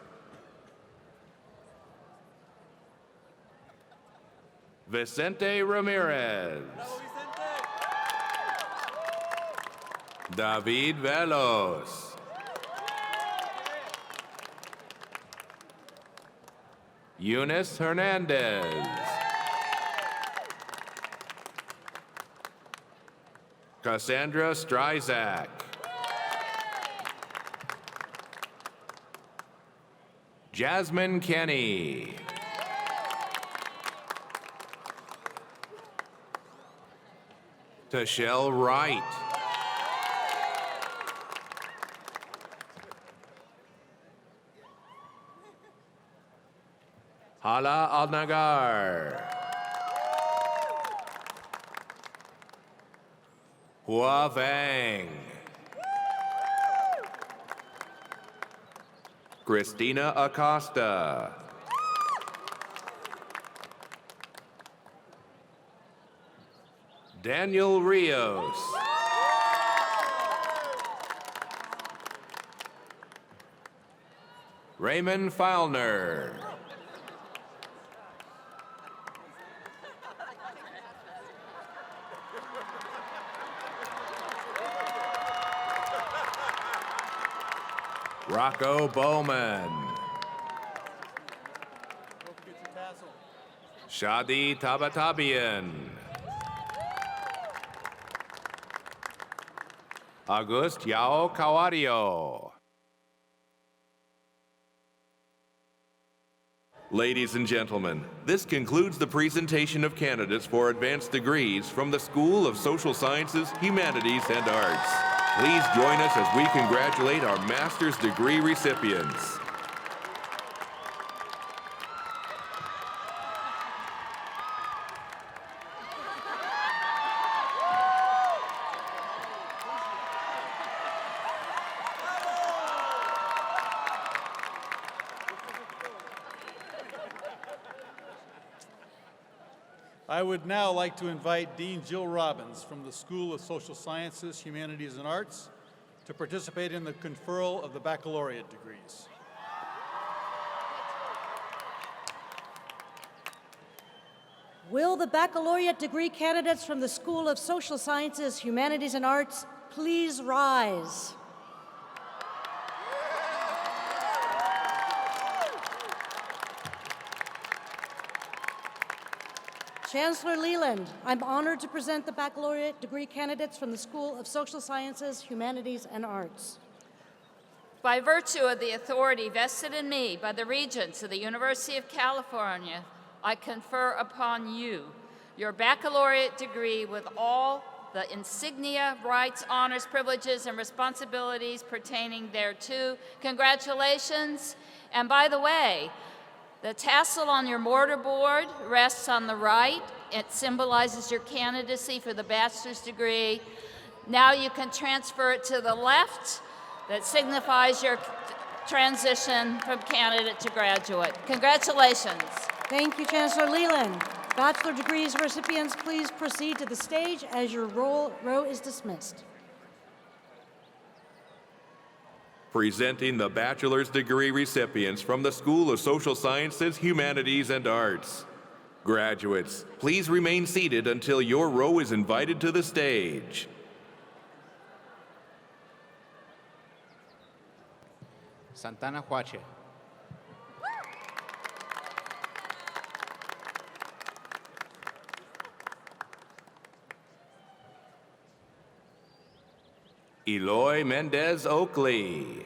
Vicente Ramirez. David Velos. Eunice Hernandez. Cassandra Stryzak. Jasmine Kenny. Tashelle Wright. Hala Al-Nagar. Hua Vang. Christina Acosta. Daniel Rios. Raymond Foulner. Rocco Bowman. Shadi Tabatabian. August Yao Cawario. Ladies and gentlemen, this concludes the presentation of candidates for advanced degrees from the School of Social Sciences, Humanities and Arts. Please join us as we congratulate our master's degree recipients. I would now like to invite Dean Jill Robbins from the School of Social Sciences, Humanities and Arts to participate in the conferral of the baccalaureate degrees. Will the baccalaureate degree candidates from the School of Social Sciences, Humanities and Arts please rise? Chancellor Leland, I'm honored to present the baccalaureate degree candidates from the School of Social Sciences, Humanities and Arts. By virtue of the authority vested in me by the Regents of the University of California, I confer upon you your baccalaureate degree with all the insignia, rights, honors, privileges, and responsibilities pertaining thereto. Congratulations. And by the way, the tassel on your mortarboard rests on the right. It symbolizes your candidacy for the bachelor's degree. Now you can transfer it to the left. That signifies your transition from candidate to graduate. Congratulations. Thank you, Chancellor Leland. Bachelor degrees recipients, please proceed to the stage as your row is dismissed. Presenting the bachelor's degree recipients from the School of Social Sciences, Humanities and Arts. Graduates, please remain seated until your row is invited to the stage. Santana Huache. Eloy Mendez Oakley.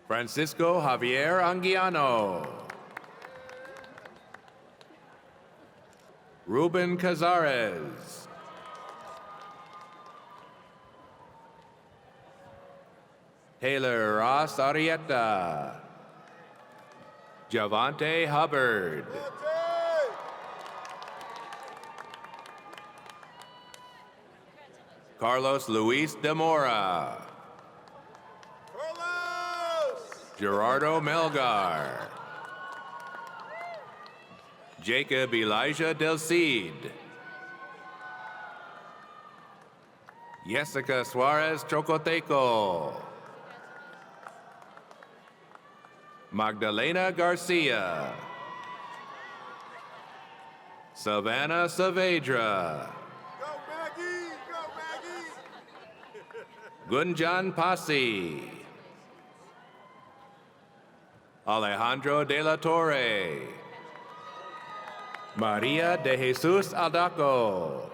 Francisco Javier Anguiano. Ruben Cazares. Taylor Ross Arrieta. Javante Hubbard. Carlos Luis de Mora. Gerardo Melgar. Jacob Elijah Del Cid. Jessica Suarez Chocoteco. Magdalena Garcia. Savannah Saavedra. Go Maggie! Go Maggie! Gunjan Pasi. Alejandro de la Torre. Maria de Jesus Aldaco.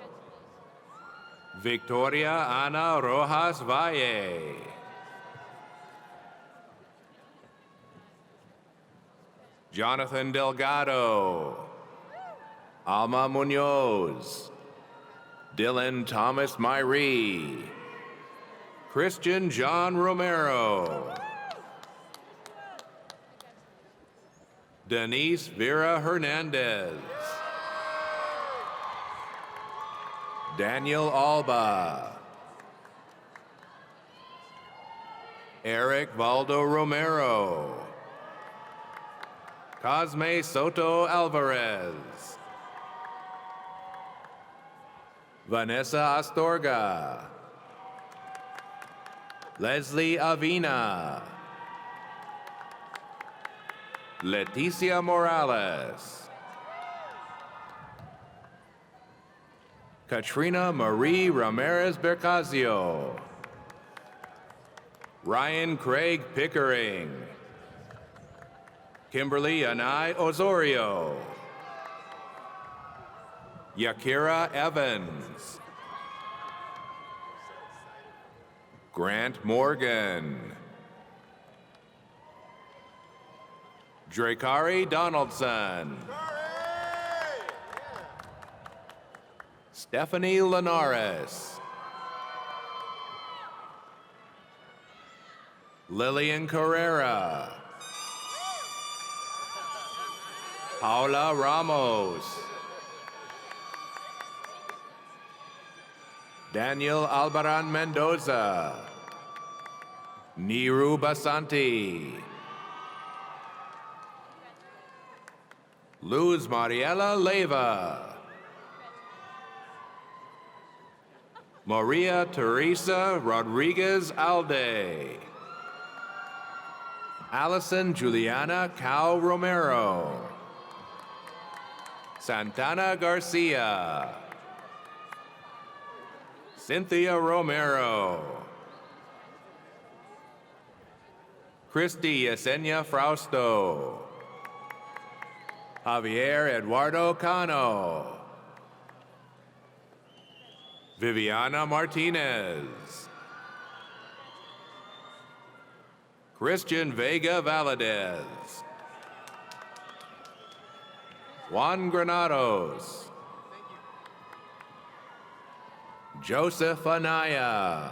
Victoria Ana Rojas Valle. Jonathan Delgado. Alma Munoz. Dylan Thomas Myrie. Christian John Romero. Denise Vera Hernandez. Daniel Alba. Eric Valdo Romero. Cosme Soto Alvarez. Vanessa Astorga. Leslie Avina. Leticia Morales. Katrina Marie Ramirez Bercazio. Ryan Craig Pickering. Kimberly Anai Osorio. Yakira Evans. Grant Morgan. Drakari Donaldson. Stephanie Linares. Lillian Carrera. Paula Ramos. Daniel Albaran Mendoza. Niru Basanti. Luz Mariela Leyva. Maria Teresa Rodriguez Alde. Allison Juliana Cao Romero. Santana Garcia. Cynthia Romero. Christy Yesenia Frausto. Javier Eduardo Cano. Viviana Martinez. Christian Vega Valadez. Juan Granados. Joseph Anaya.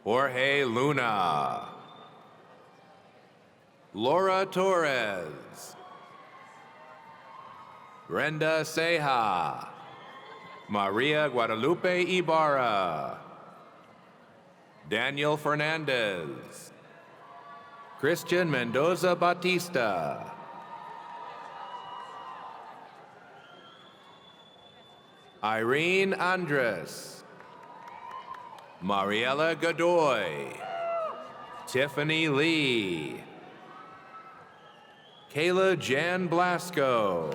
Jorge Luna. Laura Torres. Brenda Ceja. Maria Guadalupe Ibarra. Daniel Fernandez. Christian Mendoza Batista. Irene Andres. Mariela Godoy. Tiffany Lee. Kayla Jan Blasco.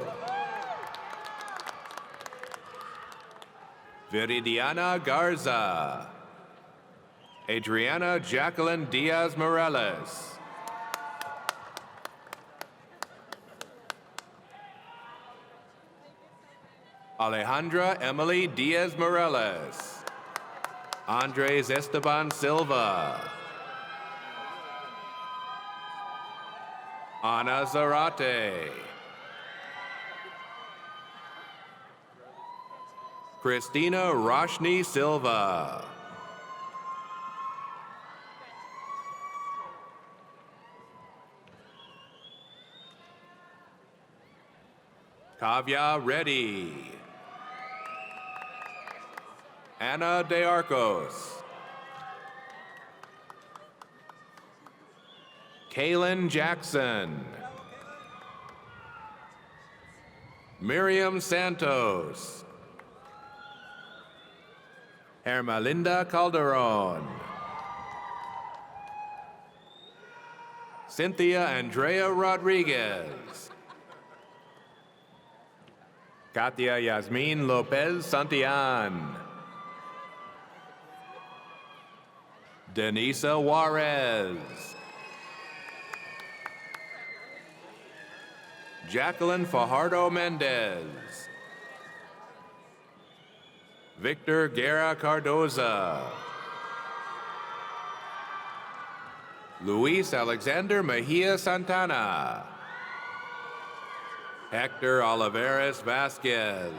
Viridiana Garza. Adriana Jacqueline Diaz Morales. Alejandra Emily Diaz Morales. Andres Esteban Silva. Ana Zarate. Christina Roshni Silva. Kavya Reddy. Anna De Arcos. Kaylin Jackson. Miriam Santos. Hermelinda Calderon. Cynthia Andrea Rodriguez. Katia Yasmin Lopez Santillan. Denisa Juarez. Jacqueline Fajardo Mendez. Victor Guerra Cardoza. Luis Alexander Mejia Santana. Hector Olivares Vasquez.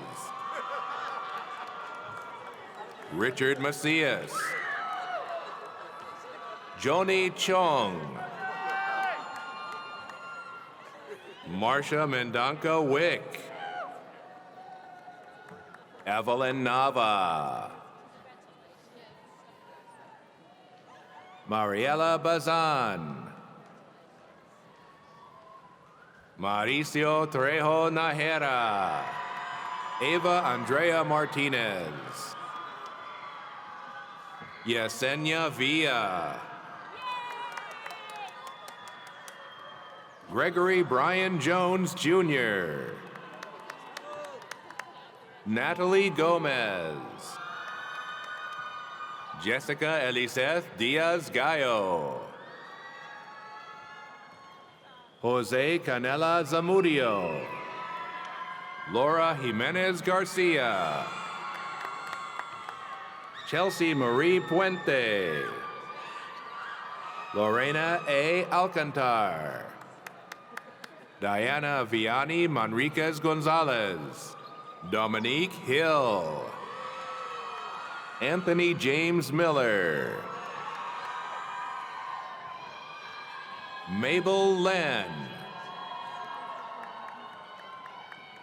Richard Macias. Joni Chong. Marcia Mendonca Wick. Evelyn Nava. Mariela Bazan. Mauricio Trejo Najera. Eva Andrea Martinez. Yesenia Villa. Gregory Brian Jones, Jr. Natalie Gomez. Jessica Eliseth Diaz Gallo. Jose Canela Zamudio. Laura Jimenez Garcia. Chelsea Marie Puente. Lorena A. Alcantar. Diana Vianney Manriquez Gonzalez. Dominique Hill. Anthony James Miller. Mabel Len.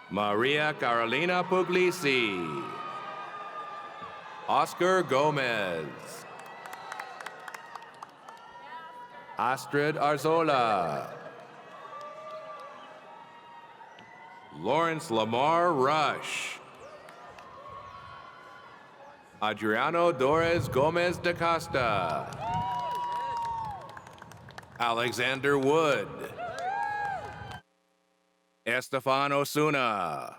Maria Carolina Puglisi. Oscar Gomez. Astrid Arzola. Lawrence Lamar Rush. Adriano Dorez Gomez da Costa. Alexander Wood. Estefan Osuna.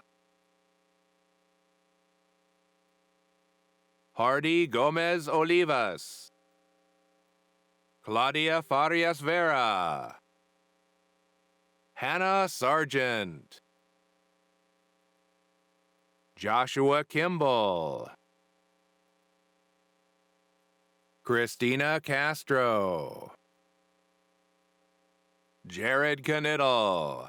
Hardy Gomez Olivas. Claudia Farias Vera. Hannah Sargent. Joshua Kimball. Christina Castro. Jared Knittel.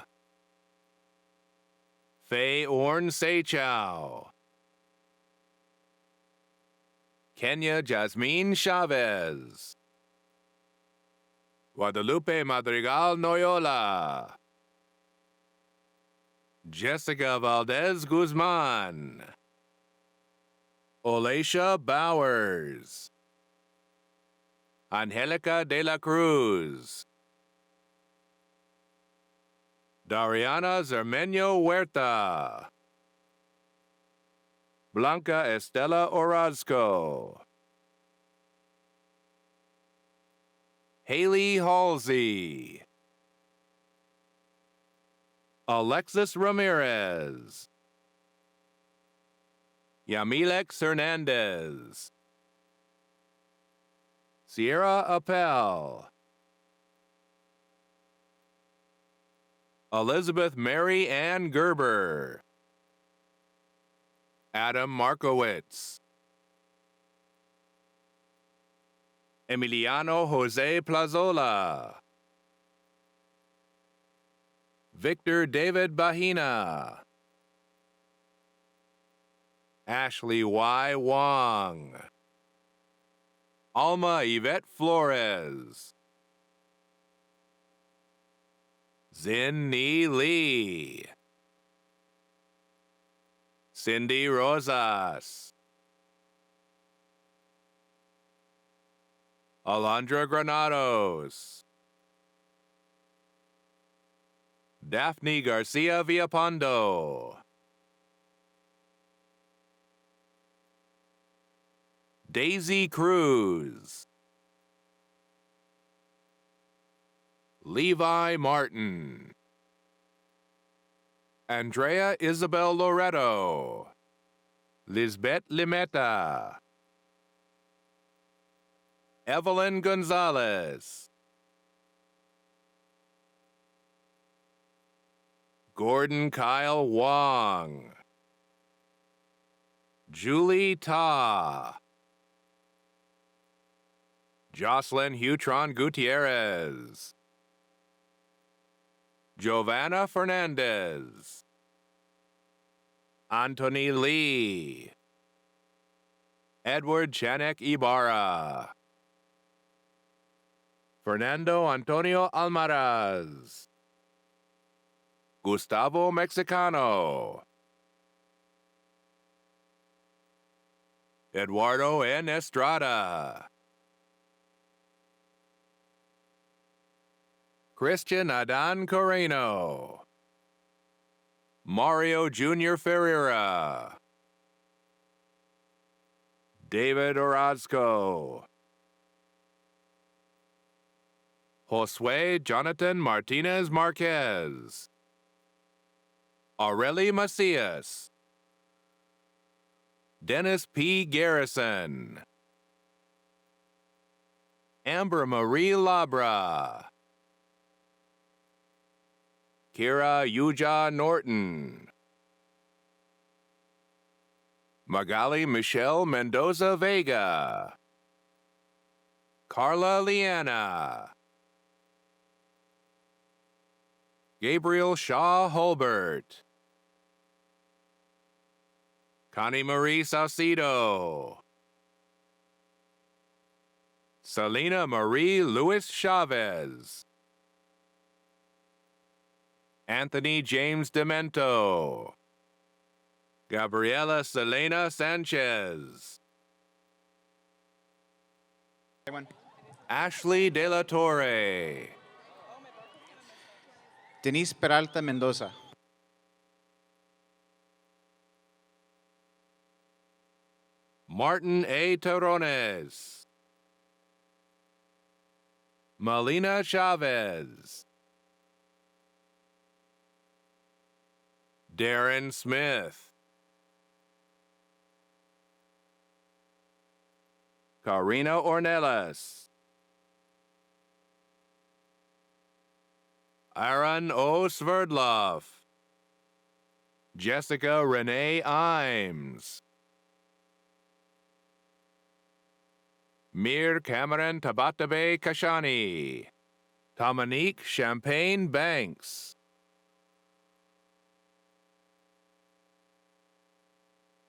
Faye Orn Seychow. Kenya Jasmine Chavez. Guadalupe Madrigal Noyola. Jessica Valdez Guzman. Olacia Bowers. Angelica de la Cruz. Dariana Zermeño Huerta. Blanca Estela Orozco. Haley Halsey. Alexis Ramirez. Yamilex Hernandez. Sierra Appel. Elizabeth Mary Ann Gerber. Adam Markowitz. Emiliano Jose Plazola. Victor David Bahina. Ashley Y. Wong. Alma Yvette Flores. Zin Ni Lee. Cindy Rosas. Alondra Granados. Daphne Garcia Villapando. Daisy Cruz. Levi Martin. Andrea Isabel Loretto. Lisbeth Limeta. Evelyn Gonzalez. Gordon Kyle Wong. Julie Ta. Jocelyn Hutron Gutierrez. Giovanna Fernandez. Anthony Lee. Edward Chanek Ibarra. Fernando Antonio Almaraz. Gustavo Mexicano. Eduardo N. Estrada. Christian Adan Coreno. Mario Jr. Ferreira. David Orozco. Josue Jonathan Martinez Marquez. Aureli Macias. Dennis P. Garrison. Amber Marie Labra. Kira Yuja Norton. Magali Michelle Mendoza Vega. Carla Liana. Gabriel Shaw Hulbert. Connie Marie Saucedo. Selena Marie Luis Chavez. Anthony James Demento. Gabriela Selena Sanchez. Ashley De La Torre. Denise Peralta Mendoza. Martin A. Torones. Melina Chavez. Darren Smith. Karina Ornelas. Aaron O. Sverdlov. Jessica Renee Imes. Mir Cameron Tabatabe Kashani. Dominique Champagne Banks.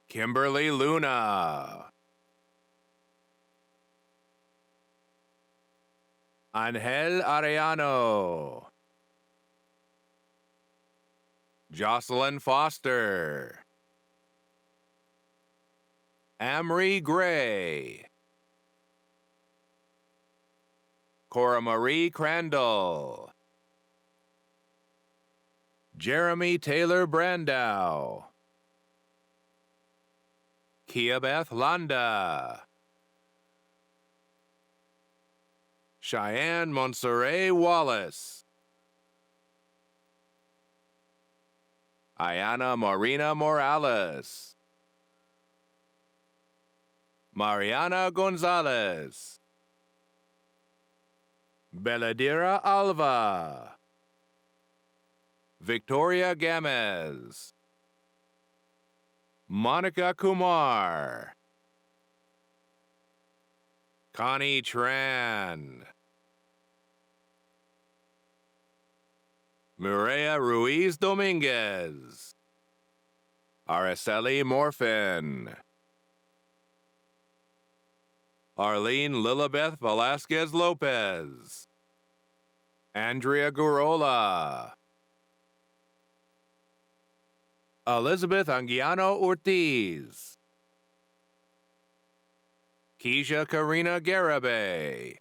Kimberly Luna. Angel Arellano. Jocelyn Foster. Amory Gray. Cora Marie Crandall. Jeremy Taylor Brandow. Kiabeth Landa. Cheyenne Monserrat Wallace. Ayana Marina Morales. Mariana Gonzalez. Beladira Alva. Victoria Gamez. Monica Kumar. Connie Tran. Mireya Ruiz Dominguez. Araceli Morfin. Arlene Lilibeth Velasquez Lopez. Andrea Gurola. Elizabeth Anguiano Ortiz. Keisha Karina Garabay.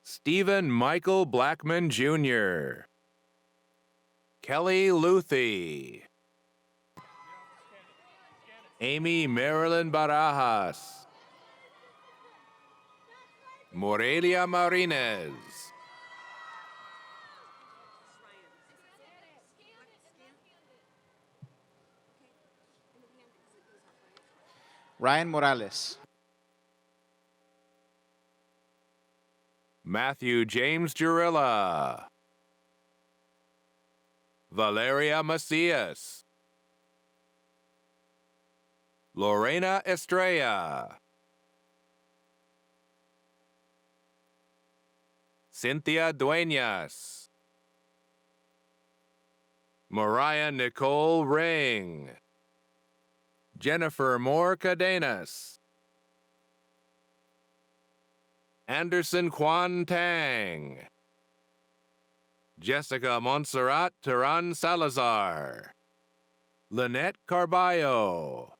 Stephen Michael Blackman Jr. Kelly Luthi. Amy Marilyn Barajas. Morelia Marinez. Ryan Morales. Matthew James Jurilla. Valeria Macias. Lorena Estrella. Cynthia Duenas. Mariah Nicole Ring. Jennifer Moore Cadenas. Anderson Quan Tang. Jessica Montserrat Terran Salazar. Lynette Carballo.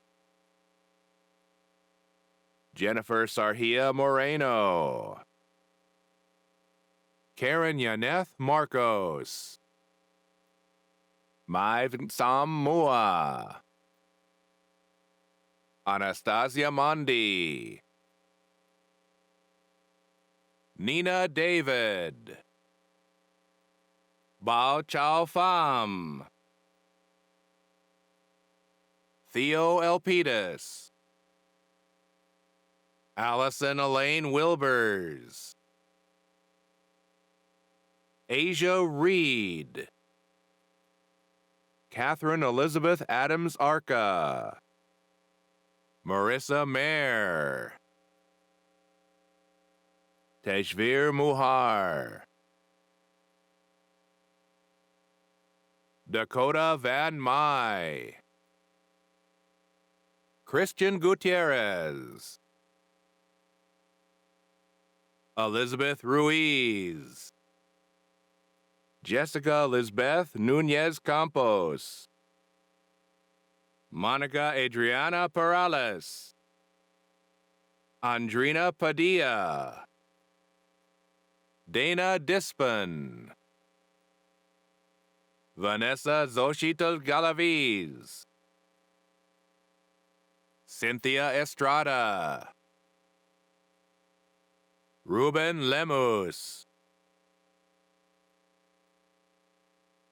Jennifer Sarhia Moreno. Karen Yaneth Marcos. Maiv Sam Mua. Anastasia Mondi. Nina David. Bao Chao Pham. Theo Elpidas. Allison Elaine Wilbers. Asia Reed. Catherine Elizabeth Adams Arca. Marissa Mayer. Tejveer Muhar. Dakota Van Mai. Christian Gutierrez. Elizabeth Ruiz. Jessica Lisbeth Nunez Campos. Monica Adriana Perales. Andrina Padilla. Dana Dispin. Vanessa Xochitl Galaviz. Cynthia Estrada. Ruben Lemus.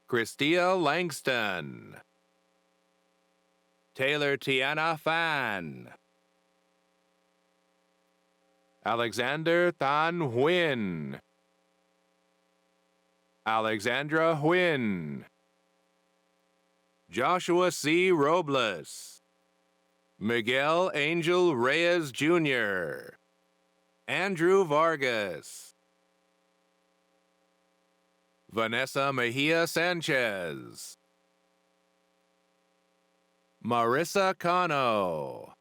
Christia Langston. Taylor Tiana Fan. Alexander Than Huynh. Alexandra Huynh. Joshua C. Robles. Miguel Angel Reyes Jr. Andrew Vargas. Vanessa Mejia Sanchez. Marissa Cano.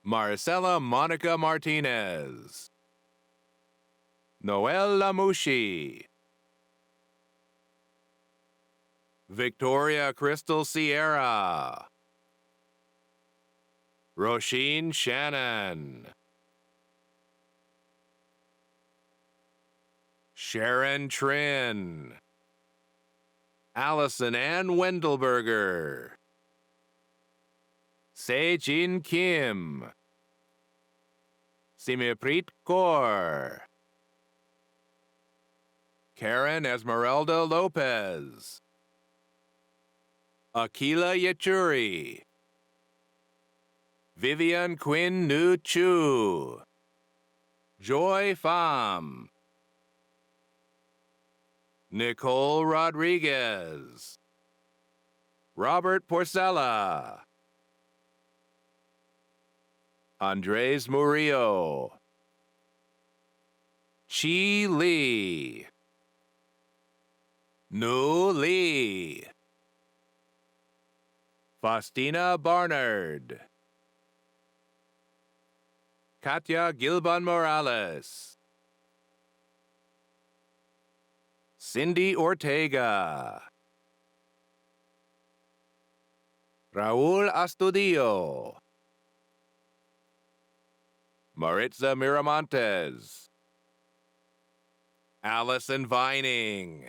Marcela Monica Martinez. Noel Lamushi. Victoria Crystal Sierra. Roisin Shannon. Sharon Trin. Allison Ann Wendelberger. Se-Jin Kim. Simiprit Kaur. Karen Esmeralda Lopez. Akila Yachuri. Vivian Quinn Nu Chu. Joy Pham. Nicole Rodriguez. Robert Porcella. Andres Murillo. Chi Lee. Nu Lee. Faustina Barnard. Katya Gilban Morales. Cindy Ortega. Raul Astudillo. Maritza Miramontes. Allison Vining.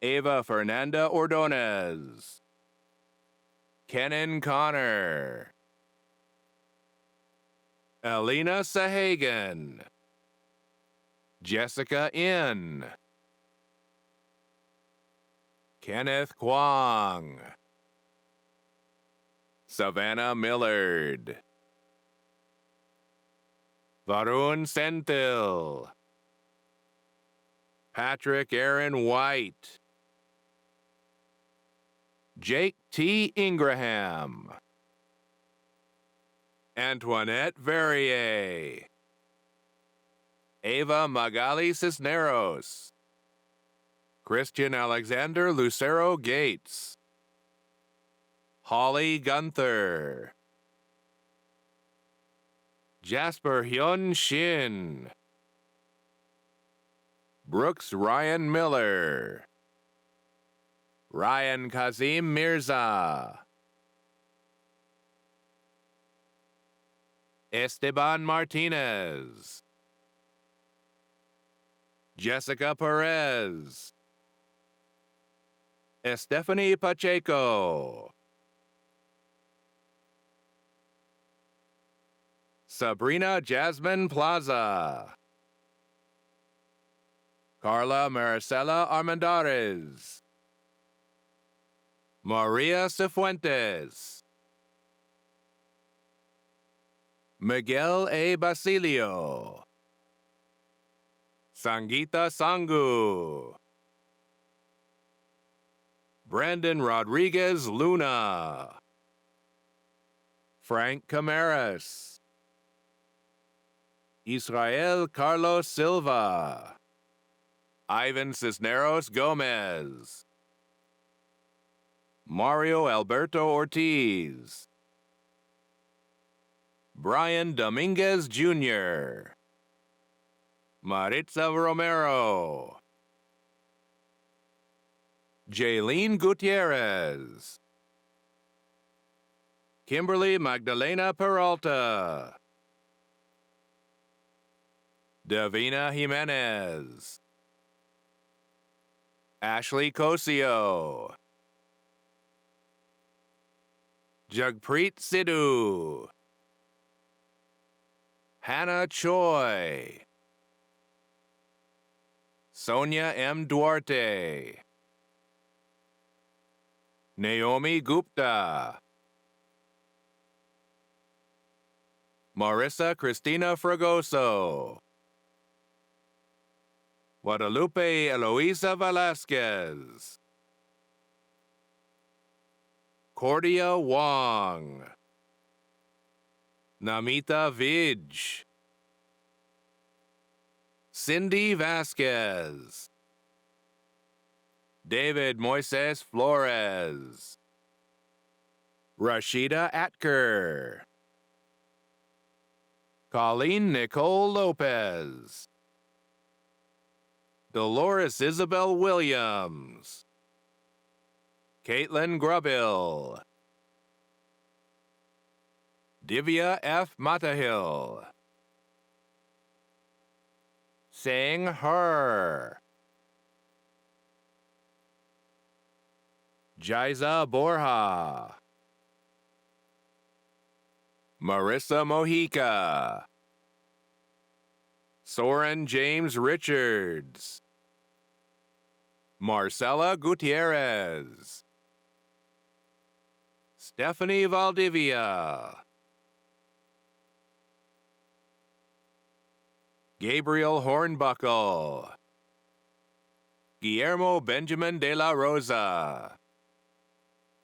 Ava Fernanda Ordonez. Kenan Connor. Alina Sahagan. Jessica N. Kenneth Kwong. Savannah Millard. Varun Senthil. Patrick Aaron White. Jake T. Ingraham. Antoinette Verrier. Ava Magali Cisneros. Christian Alexander Lucero Gates. Holly Gunther. Jasper Hyun Shin. Brooks Ryan Miller. Ryan Kazim Mirza. Esteban Martinez. Jessica Perez. Estefany Pacheco. Sabrina Jasmine Plaza. Carla Maricela Armendariz. Maria Cifuentes. Miguel A. Basilio. Sangeeta Sangu. Brandon Rodriguez Luna. Frank Camaras. Israel Carlos Silva. Ivan Cisneros Gomez. Mario Alberto Ortiz. Brian Dominguez Jr. Maritza Romero. Jaylene Gutierrez. Kimberly Magdalena Peralta. Davina Jimenez. Ashley Cosio. Jagpreet Sidhu. Hannah Choi. Sonia M. Duarte. Naomi Gupta. Marissa Cristina Fragoso. Guadalupe Eloisa Velasquez. Cordia Wong. Namita Vij. Cindy Vasquez. David Moises Flores. Rashida Atker. Colleen Nicole Lopez. Dolores Isabel Williams. Caitlin Grubill. Divya F. Matahill. Sang Her. Jaiza Borja. Marissa Mojica. Soren James Richards. Marcela Gutierrez. Stephanie Valdivia. Gabriel Hornbuckle. Guillermo Benjamin de la Rosa.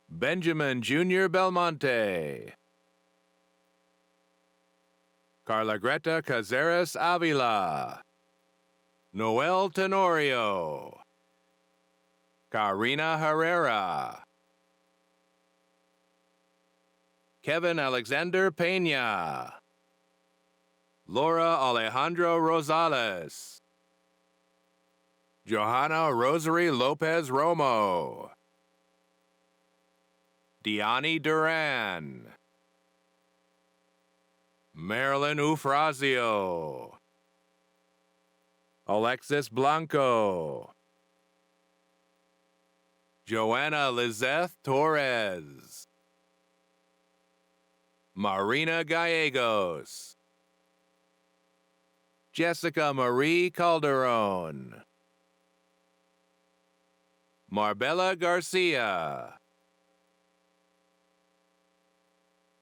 Benjamin Jr. Belmonte. Carla Greta Caceres Avila. Noel Tenorio. Karina Herrera, Kevin Alexander Pena, Laura Alejandro Rosales, Johanna Rosary Lopez Romo, Diani Duran, Marilyn Ufrazio, Alexis Blanco, Joanna Lizeth Torres, Marina Gallegos, Jessica Marie Calderon, Marbella Garcia,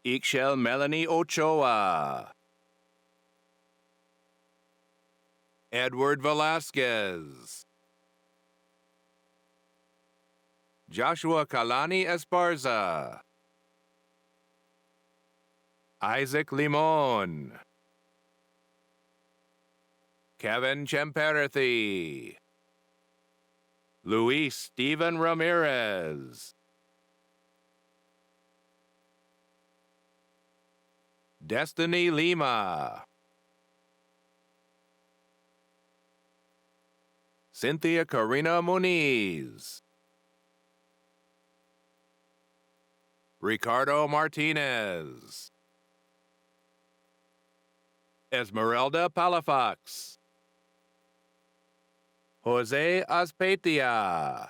Ixchel Melanie Ochoa, Edward Velasquez, Joshua Kalani Esparza, Isaac Limon, Kevin Chemperathi, Luis Steven Ramirez, Destiny Lima, Cynthia Karina Muniz, Ricardo Martinez, Esmeralda Palafox, Jose Azpeitia,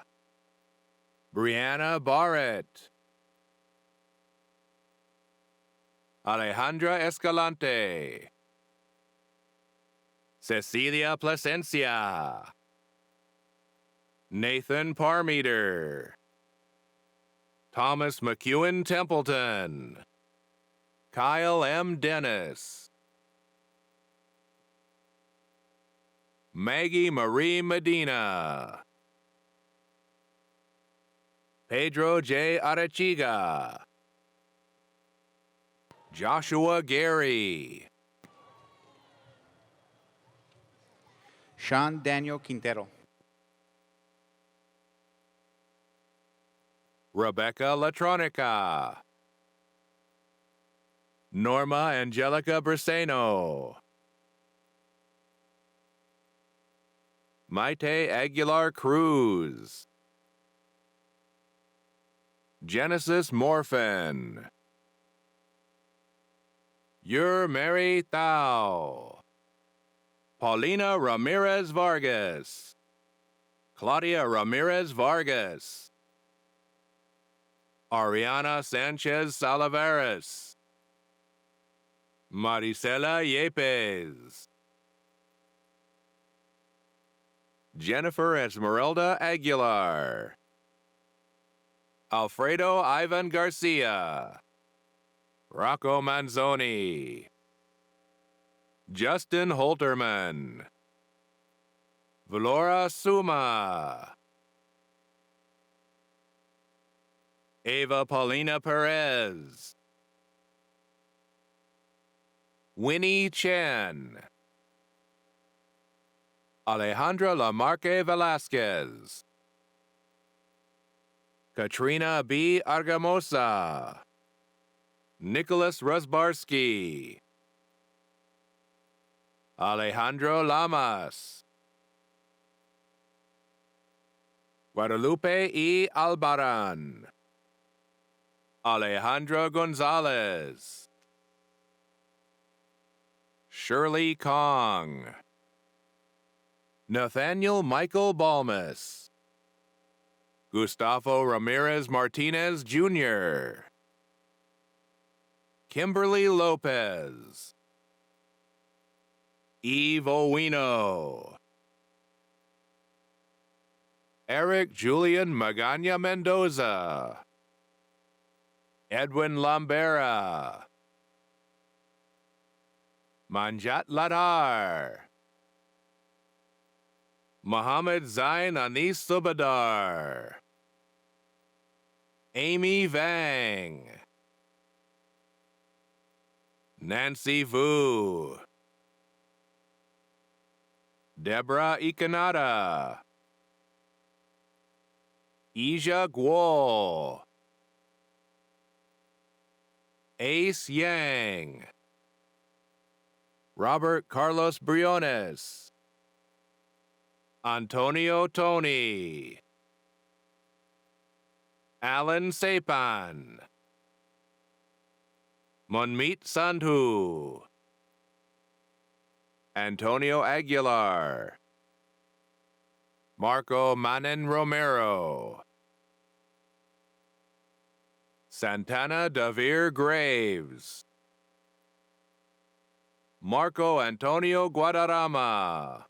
Brianna Barrett, Alejandra Escalante, Cecilia Plasencia, Nathan Parmeter, Thomas McEwen Templeton, Kyle M. Dennis, Maggie Marie Medina, Pedro J. Arechiga, Joshua Gary, Sean Daniel Quintero, Rebecca Latronica, Norma Angelica Briseno, Maite Aguilar Cruz, Genesis Morphin, Ur Mary Thao, Paulina Ramirez Vargas, Claudia Ramirez Vargas, Ariana Sanchez Salaveras, Maricela Yepes, Jennifer Esmeralda Aguilar, Alfredo Ivan Garcia, Rocco Manzoni, Justin Holterman, Valora Suma, Ava Paulina Perez, Winnie Chen, Alejandra Lamarque Velasquez, Katrina B. Argamosa, Nicholas Rusbarsky, Alejandro Lamas, Guadalupe E. Albaran, Alejandra Gonzalez, Shirley Kong, Nathaniel Michael Balmas, Gustavo Ramirez Martinez Jr., Kimberly Lopez, Eve Owino, Eric Julian Magana Mendoza, Edwin Lambera, Manjat Ladar, Mohammed Zain Anis Subadar, Amy Vang, Nancy Vu, Deborah Ikanada, Ija Guo, Ace Yang, Robert Carlos Briones, Antonio Tony, Alan Sapan, Monmeet Sandhu, Antonio Aguilar, Marco Manen Romero, Santana Davir Graves, Marco Antonio Guadarrama,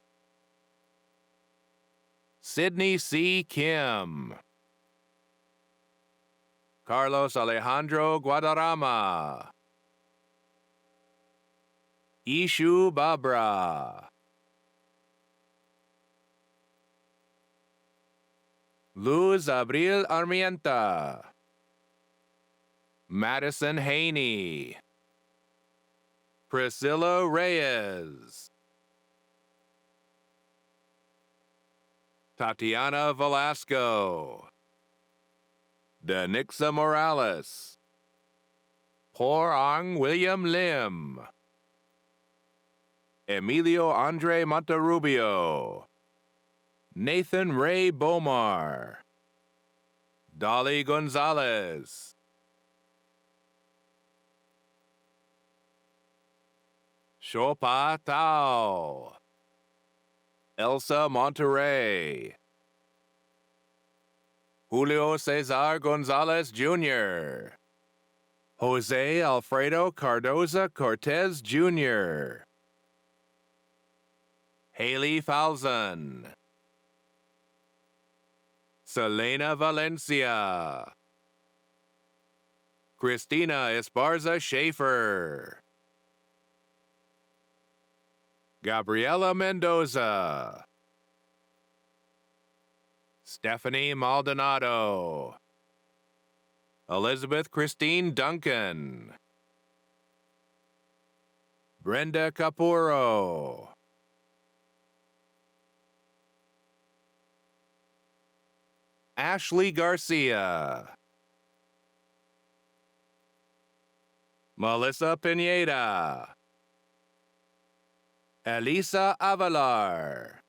Sidney C. Kim, Carlos Alejandro Guadarrama, Ishu Babra, Luz Abril Armienta, Madison Haney, Priscilla Reyes, Tatiana Velasco, Danixa Morales, Por Ang William Lim, Emilio Andre Monterrubio, Nathan Ray Bomar, Dolly Gonzalez, Shopa Tao, Elsa Monterrey, Julio Cesar Gonzalez Jr., Jose Alfredo Cardoza Cortez Jr., Haley Falzon, Selena Valencia, Cristina Esparza Schaefer, Gabriela Mendoza, Stephanie Maldonado, Elizabeth Christine Duncan, Brenda Capuro, Ashley Garcia, Melissa Pineda, Elisa Avalar,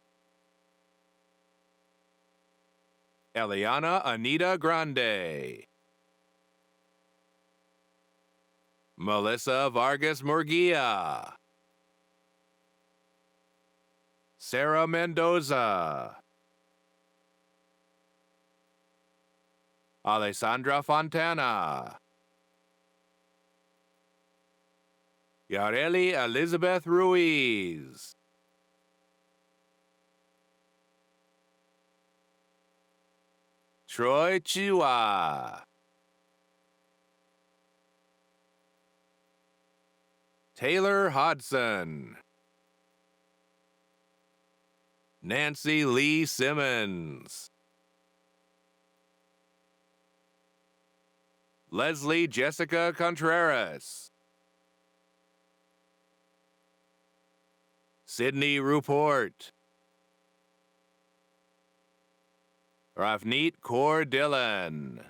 Eliana Anita Grande, Melissa Vargas Murguia, Sarah Mendoza, Alessandra Fontana, Yareli Elizabeth Ruiz, Troy Chua, Taylor Hodson, Nancy Lee Simmons, Leslie Jessica Contreras, Sydney Ruport, Ravneet Kaur Dillon,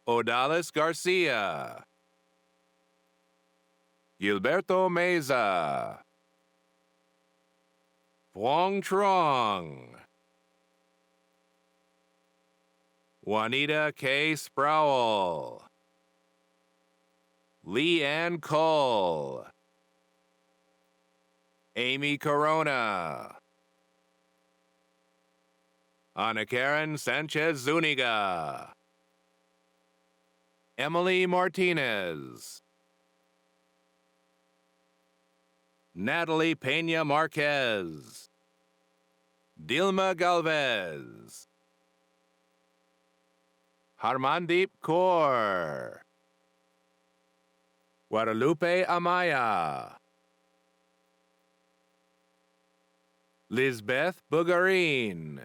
Odalis Garcia, Gilberto Meza, Huang Trong, Juanita K. Sproul, Lee Ann Cole, Amy Corona, Ana Karen Sanchez Zuniga, Emily Martinez, Natalie Pena Marquez, Dilma Galvez, Harmandeep Kaur, Guadalupe Amaya, Lisbeth Bugarin,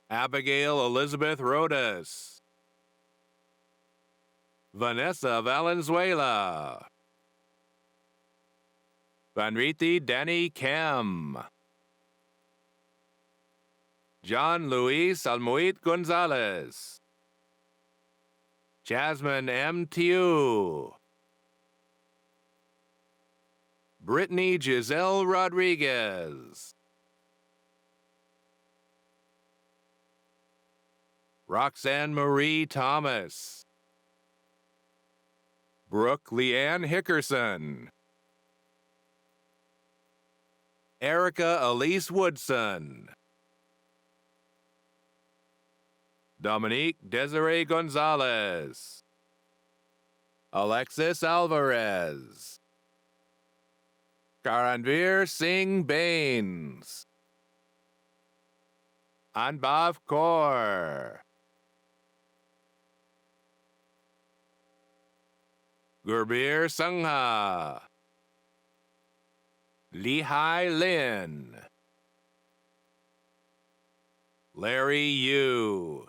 Abigail Elizabeth Rodas, Vanessa Valenzuela, Vanriti Danny Kem, John Luis Almoit Gonzalez, Jasmine M. Tiu, Brittany Giselle Rodriguez, Roxanne Marie Thomas, Brooke Leanne Hickerson, Erica Elise Woodson, Dominique Desiree Gonzalez, Alexis Alvarez, Karanveer Singh Bains, Anbav Kaur, Gurbir Sangha, Lehigh Lin, Larry Yu,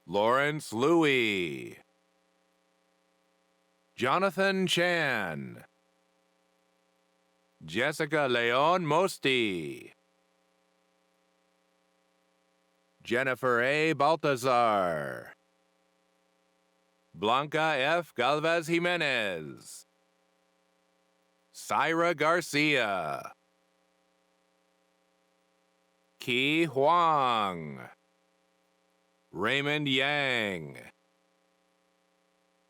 Lawrence Louie, Jonathan Chan, Jessica Leon Mosti, Jennifer A. Baltazar, Blanca F. Galvez Jimenez, Syra Garcia, Ki Huang, Raymond Yang,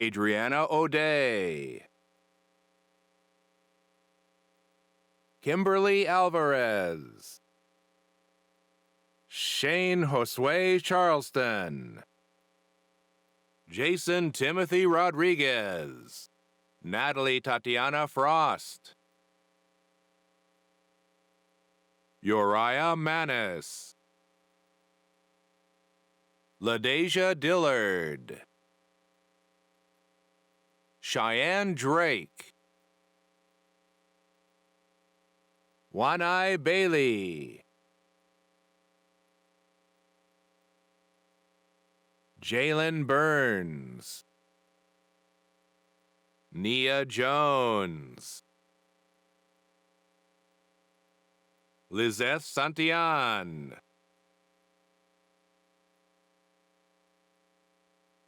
Adriana O'Day, Kimberly Alvarez, Shane Josue Charleston, Jason Timothy Rodriguez, Natalie Tatiana Frost, Uriah Manis, LaDeja Dillard, Cheyenne Drake, Wanai Bailey, Jalen Burns, Nia Jones, Lizeth Santillan,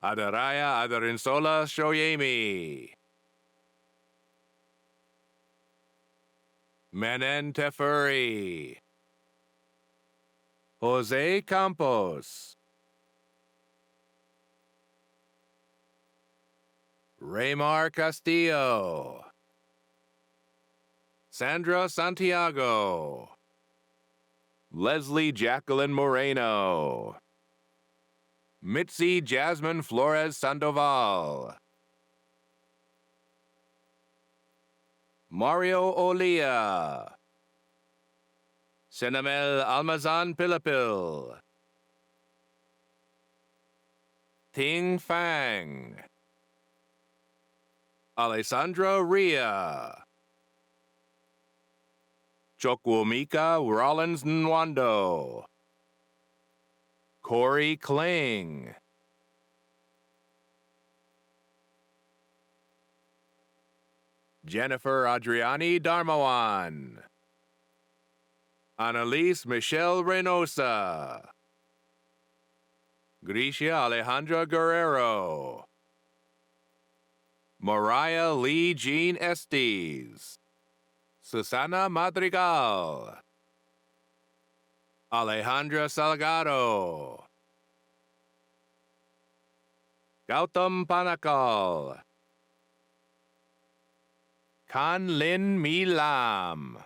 Adaraya Adarinsola Shoyemi, Menen Tefuri, Jose Campos, Raymar Castillo, Sandra Santiago, Leslie Jacqueline Moreno, Mitzi Jasmine Flores Sandoval, Mario Olia, Senamel Almazan Pilapil, Ting Fang, Alessandra Ria, Chokwumika Rollins Nwando, Corey Kling, Jennifer Adriani Darmawan, Annalise Michelle Reynosa, Grisha Alejandra Guerrero, Mariah Lee Jean Estes, Susana Madrigal, Alejandra Salgado, Gautam Panakal, Kan Lin Mi Lam,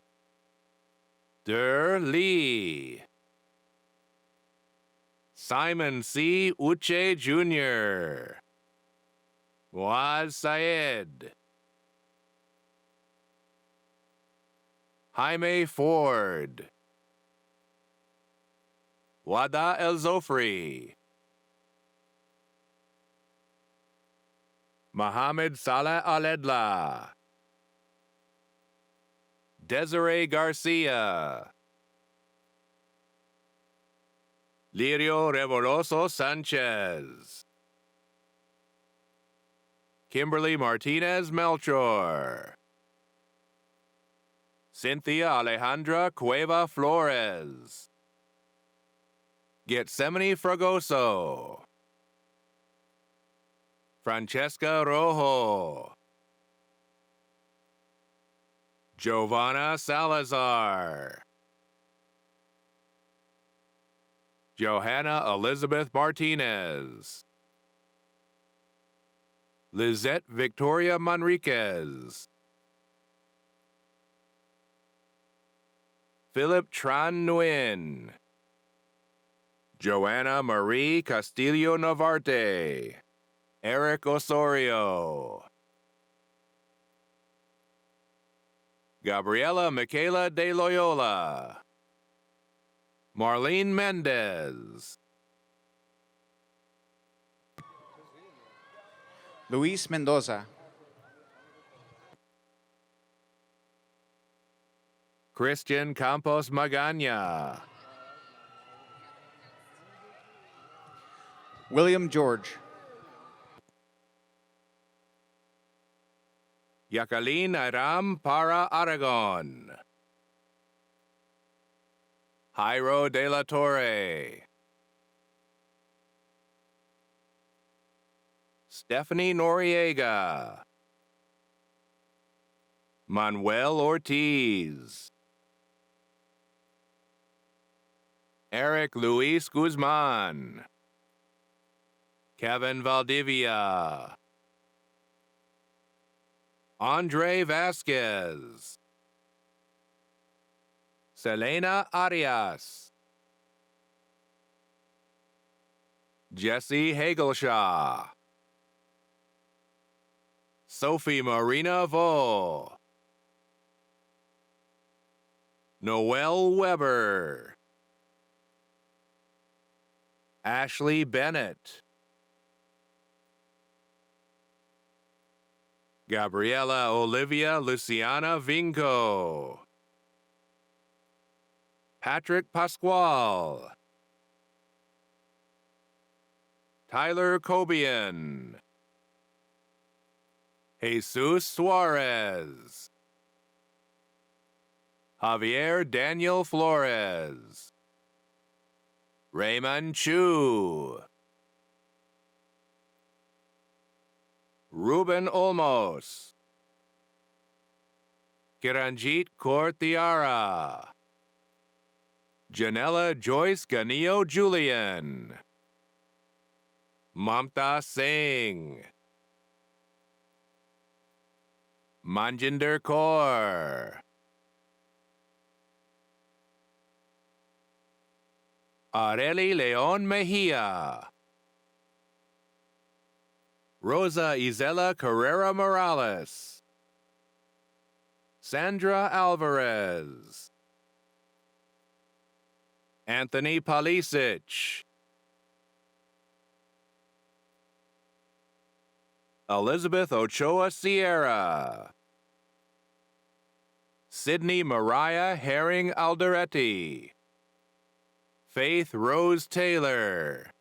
Der Lee, Simon C. Uche Jr., Waz Syed, Jaime Ford, Wada El Zofri, Mohammed Saleh Aledla, Desiree Garcia, Lirio Revoloso Sanchez, Kimberly Martinez Melchor, Cynthia Alejandra Cueva Flores. Getsemani Fragoso. Francesca Rojo. Giovanna Salazar. Johanna Elizabeth Martinez. Lizette Victoria Manriquez. Philip Tran Nguyen. Joanna Marie Castillo Navarte. Eric Osorio. Gabriela Michaela de Loyola. Marlene Mendez. Luis Mendoza. Christian Campos Magana. William George. Jacqueline Aram Para Aragon. Jairo de la Torre. Stephanie Noriega. Manuel Ortiz. Eric Luis Guzman. Kevin Valdivia. Andre Vasquez. Selena Arias. Jesse Hagelshaw. Sophie Marina Vo. Noel Weber. Ashley Bennett. Gabriela Olivia Luciana Vinco. Patrick Pasquale. Tyler Cobian. Jesus Suarez. Javier Daniel Flores. Raymond Chu. Ruben Olmos. Kiranjit Kortiara. Janella Joyce Ganillo Julian. Mamta Singh. Manjinder Kaur. Areli Leon Mejia. Rosa Isela Carrera Morales. Sandra Alvarez. Anthony Palisic. Elizabeth Ochoa Sierra. Sydney Mariah Herring Alderetti. Faith Rose Taylor.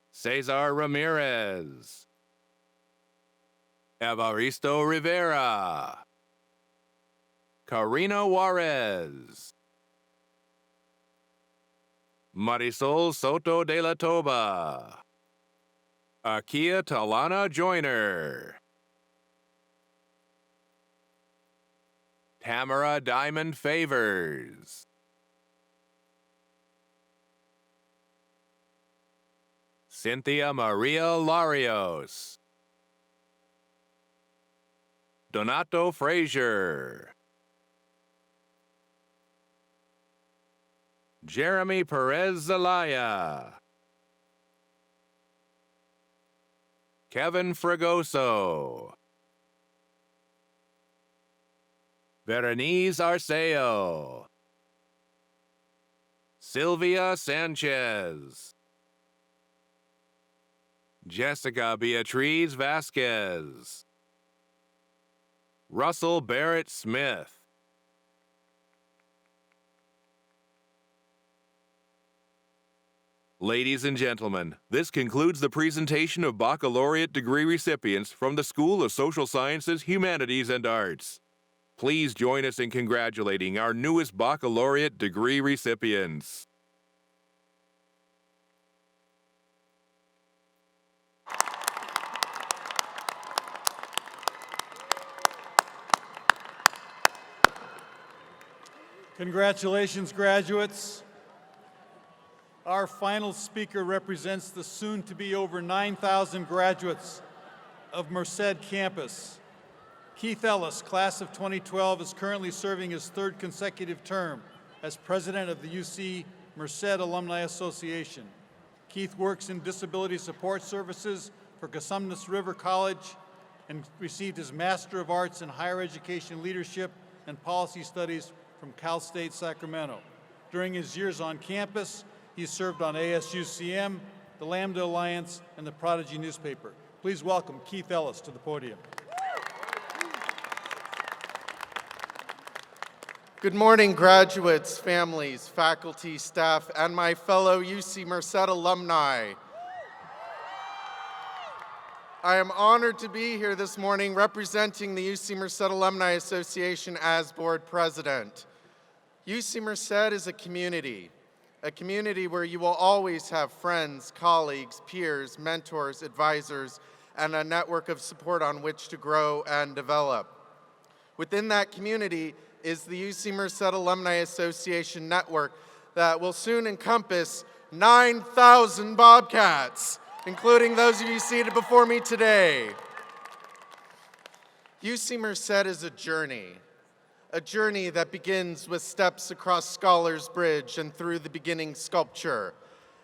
Cesar Ramirez. Evaristo Rivera. Karina Juarez. Marisol Soto de la Toba. Akia Talana Joyner. Tamara Diamond Favors. Cynthia Maria Larios. Donato Frazier. Jeremy Perez Zelaya. Kevin Fragoso. Berenice Arceo. Sylvia Sanchez. Jessica Beatriz Vasquez. Russell Barrett Smith. Ladies and gentlemen, this concludes the presentation of baccalaureate degree recipients from the School of Social Sciences, Humanities and Arts. Please join us in congratulating our newest baccalaureate degree recipients. Congratulations, graduates. Our final speaker represents the soon-to-be over 9,000 graduates of Merced campus. Keith Ellis, class of 2012, is currently serving his third consecutive term as president of the UC Merced Alumni Association. Keith works in disability support services for Cosumnes River College and received his Master of Arts in Higher Education Leadership and Policy Studies from Cal State Sacramento. During his years on campus, he served on ASUCM, the Lambda Alliance, and the Prodigy newspaper. Please welcome Keith Ellis to the podium. Good morning, graduates, families, faculty, staff, and my fellow UC Merced alumni. I am honored to be here this morning representing the UC Merced Alumni Association as board president. UC Merced is a community where you will always have friends, colleagues, peers, mentors, advisors, and a network of support on which to grow and develop. Within that community is the UC Merced Alumni Association network that will soon encompass 9,000 Bobcats, including those of you seated before me today. UC Merced is a journey that begins with steps across Scholars Bridge and through the beginning sculpture,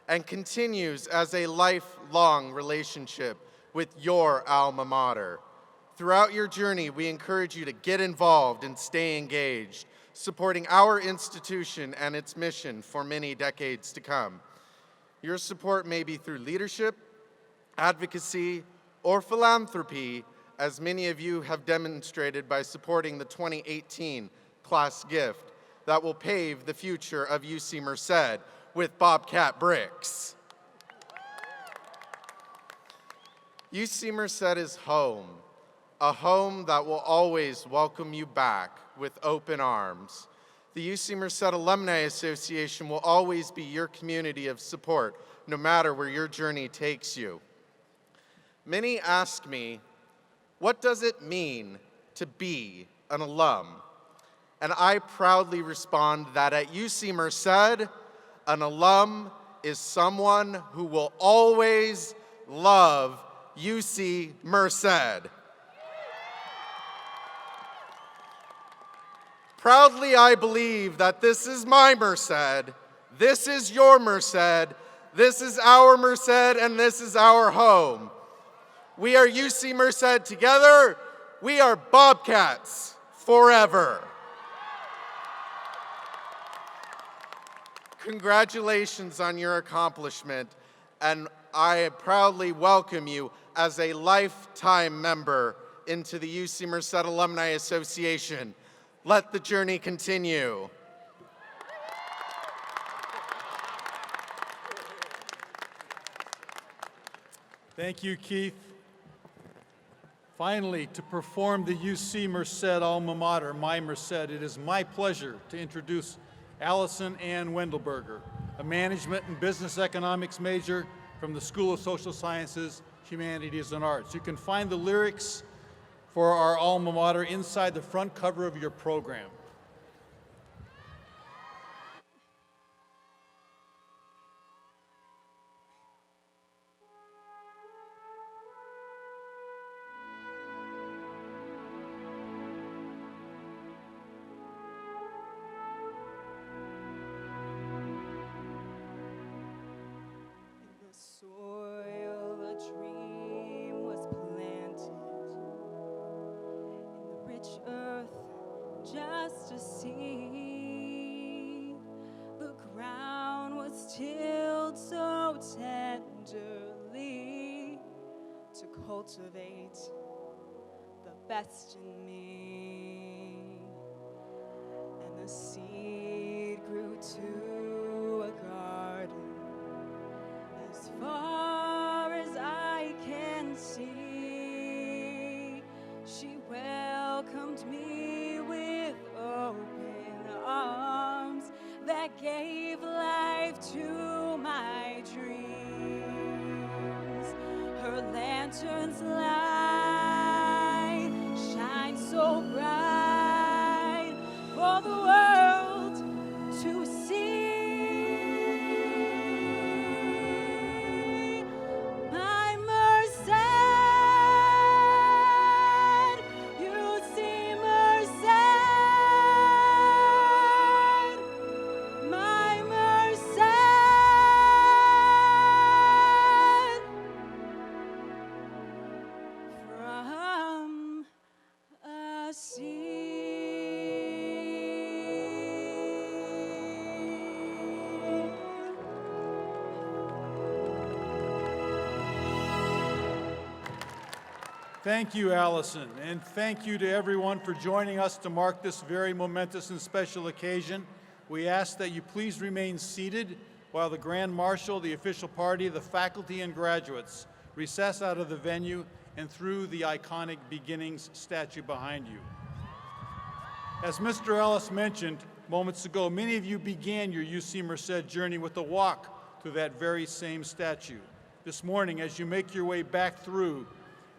and continues as a lifelong relationship with your alma mater. Throughout your journey, we encourage you to get involved and stay engaged, supporting our institution and its mission for many decades to come. Your support may be through leadership, advocacy, or philanthropy, as many of you have demonstrated by supporting the 2018 class gift that will pave the future of UC Merced with Bobcat bricks. UC Merced is home, a home that will always welcome you back with open arms. The UC Merced Alumni Association will always be your community of support, no matter where your journey takes you. Many ask me, what does it mean to be an alum? And I proudly respond that at UC Merced, an alum is someone who will always love UC Merced. Proudly, I believe that this is my Merced, this is your Merced, this is our Merced, and this is our home. We are UC Merced together. We are Bobcats forever. Congratulations on your accomplishment, and I proudly welcome you as a lifetime member into the UC Merced Alumni Association. Let the journey continue. Thank you, Keith. Finally, to perform the UC Merced alma mater, my Merced, it is my pleasure to introduce Allison Ann Wendelberger, a management and business economics major from the School of Social Sciences, Humanities and Arts. You can find the lyrics for our alma mater inside the front cover of your program. Soil, a dream was planted in the rich earth, just a seed. The ground was tilled so tenderly to cultivate the best in me, and the seed grew to a garden as far as I can see. She welcomed me with that gave life to my dreams. Her lantern's light shines so bright for the world to see. My Merced, UC Merced. My Merced, from a sea. Thank you, Allison, and thank you to everyone for joining us to mark this very momentous and special occasion. We ask that you please remain seated while the Grand Marshal, the official party, the faculty, and graduates recess out of the venue and through the iconic Beginnings statue behind you. As Mr. Ellis mentioned moments ago, many of you began your UC Merced journey with a walk to that very same statue. This morning, as you make your way back through,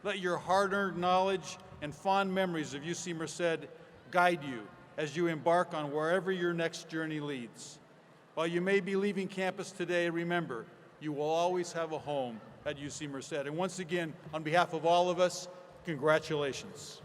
let your hard-earned knowledge and fond memories of UC Merced guide you as you embark on wherever your next journey leads. While you may be leaving campus today, remember, you will always have a home at UC Merced. And once again, on behalf of all of us, congratulations.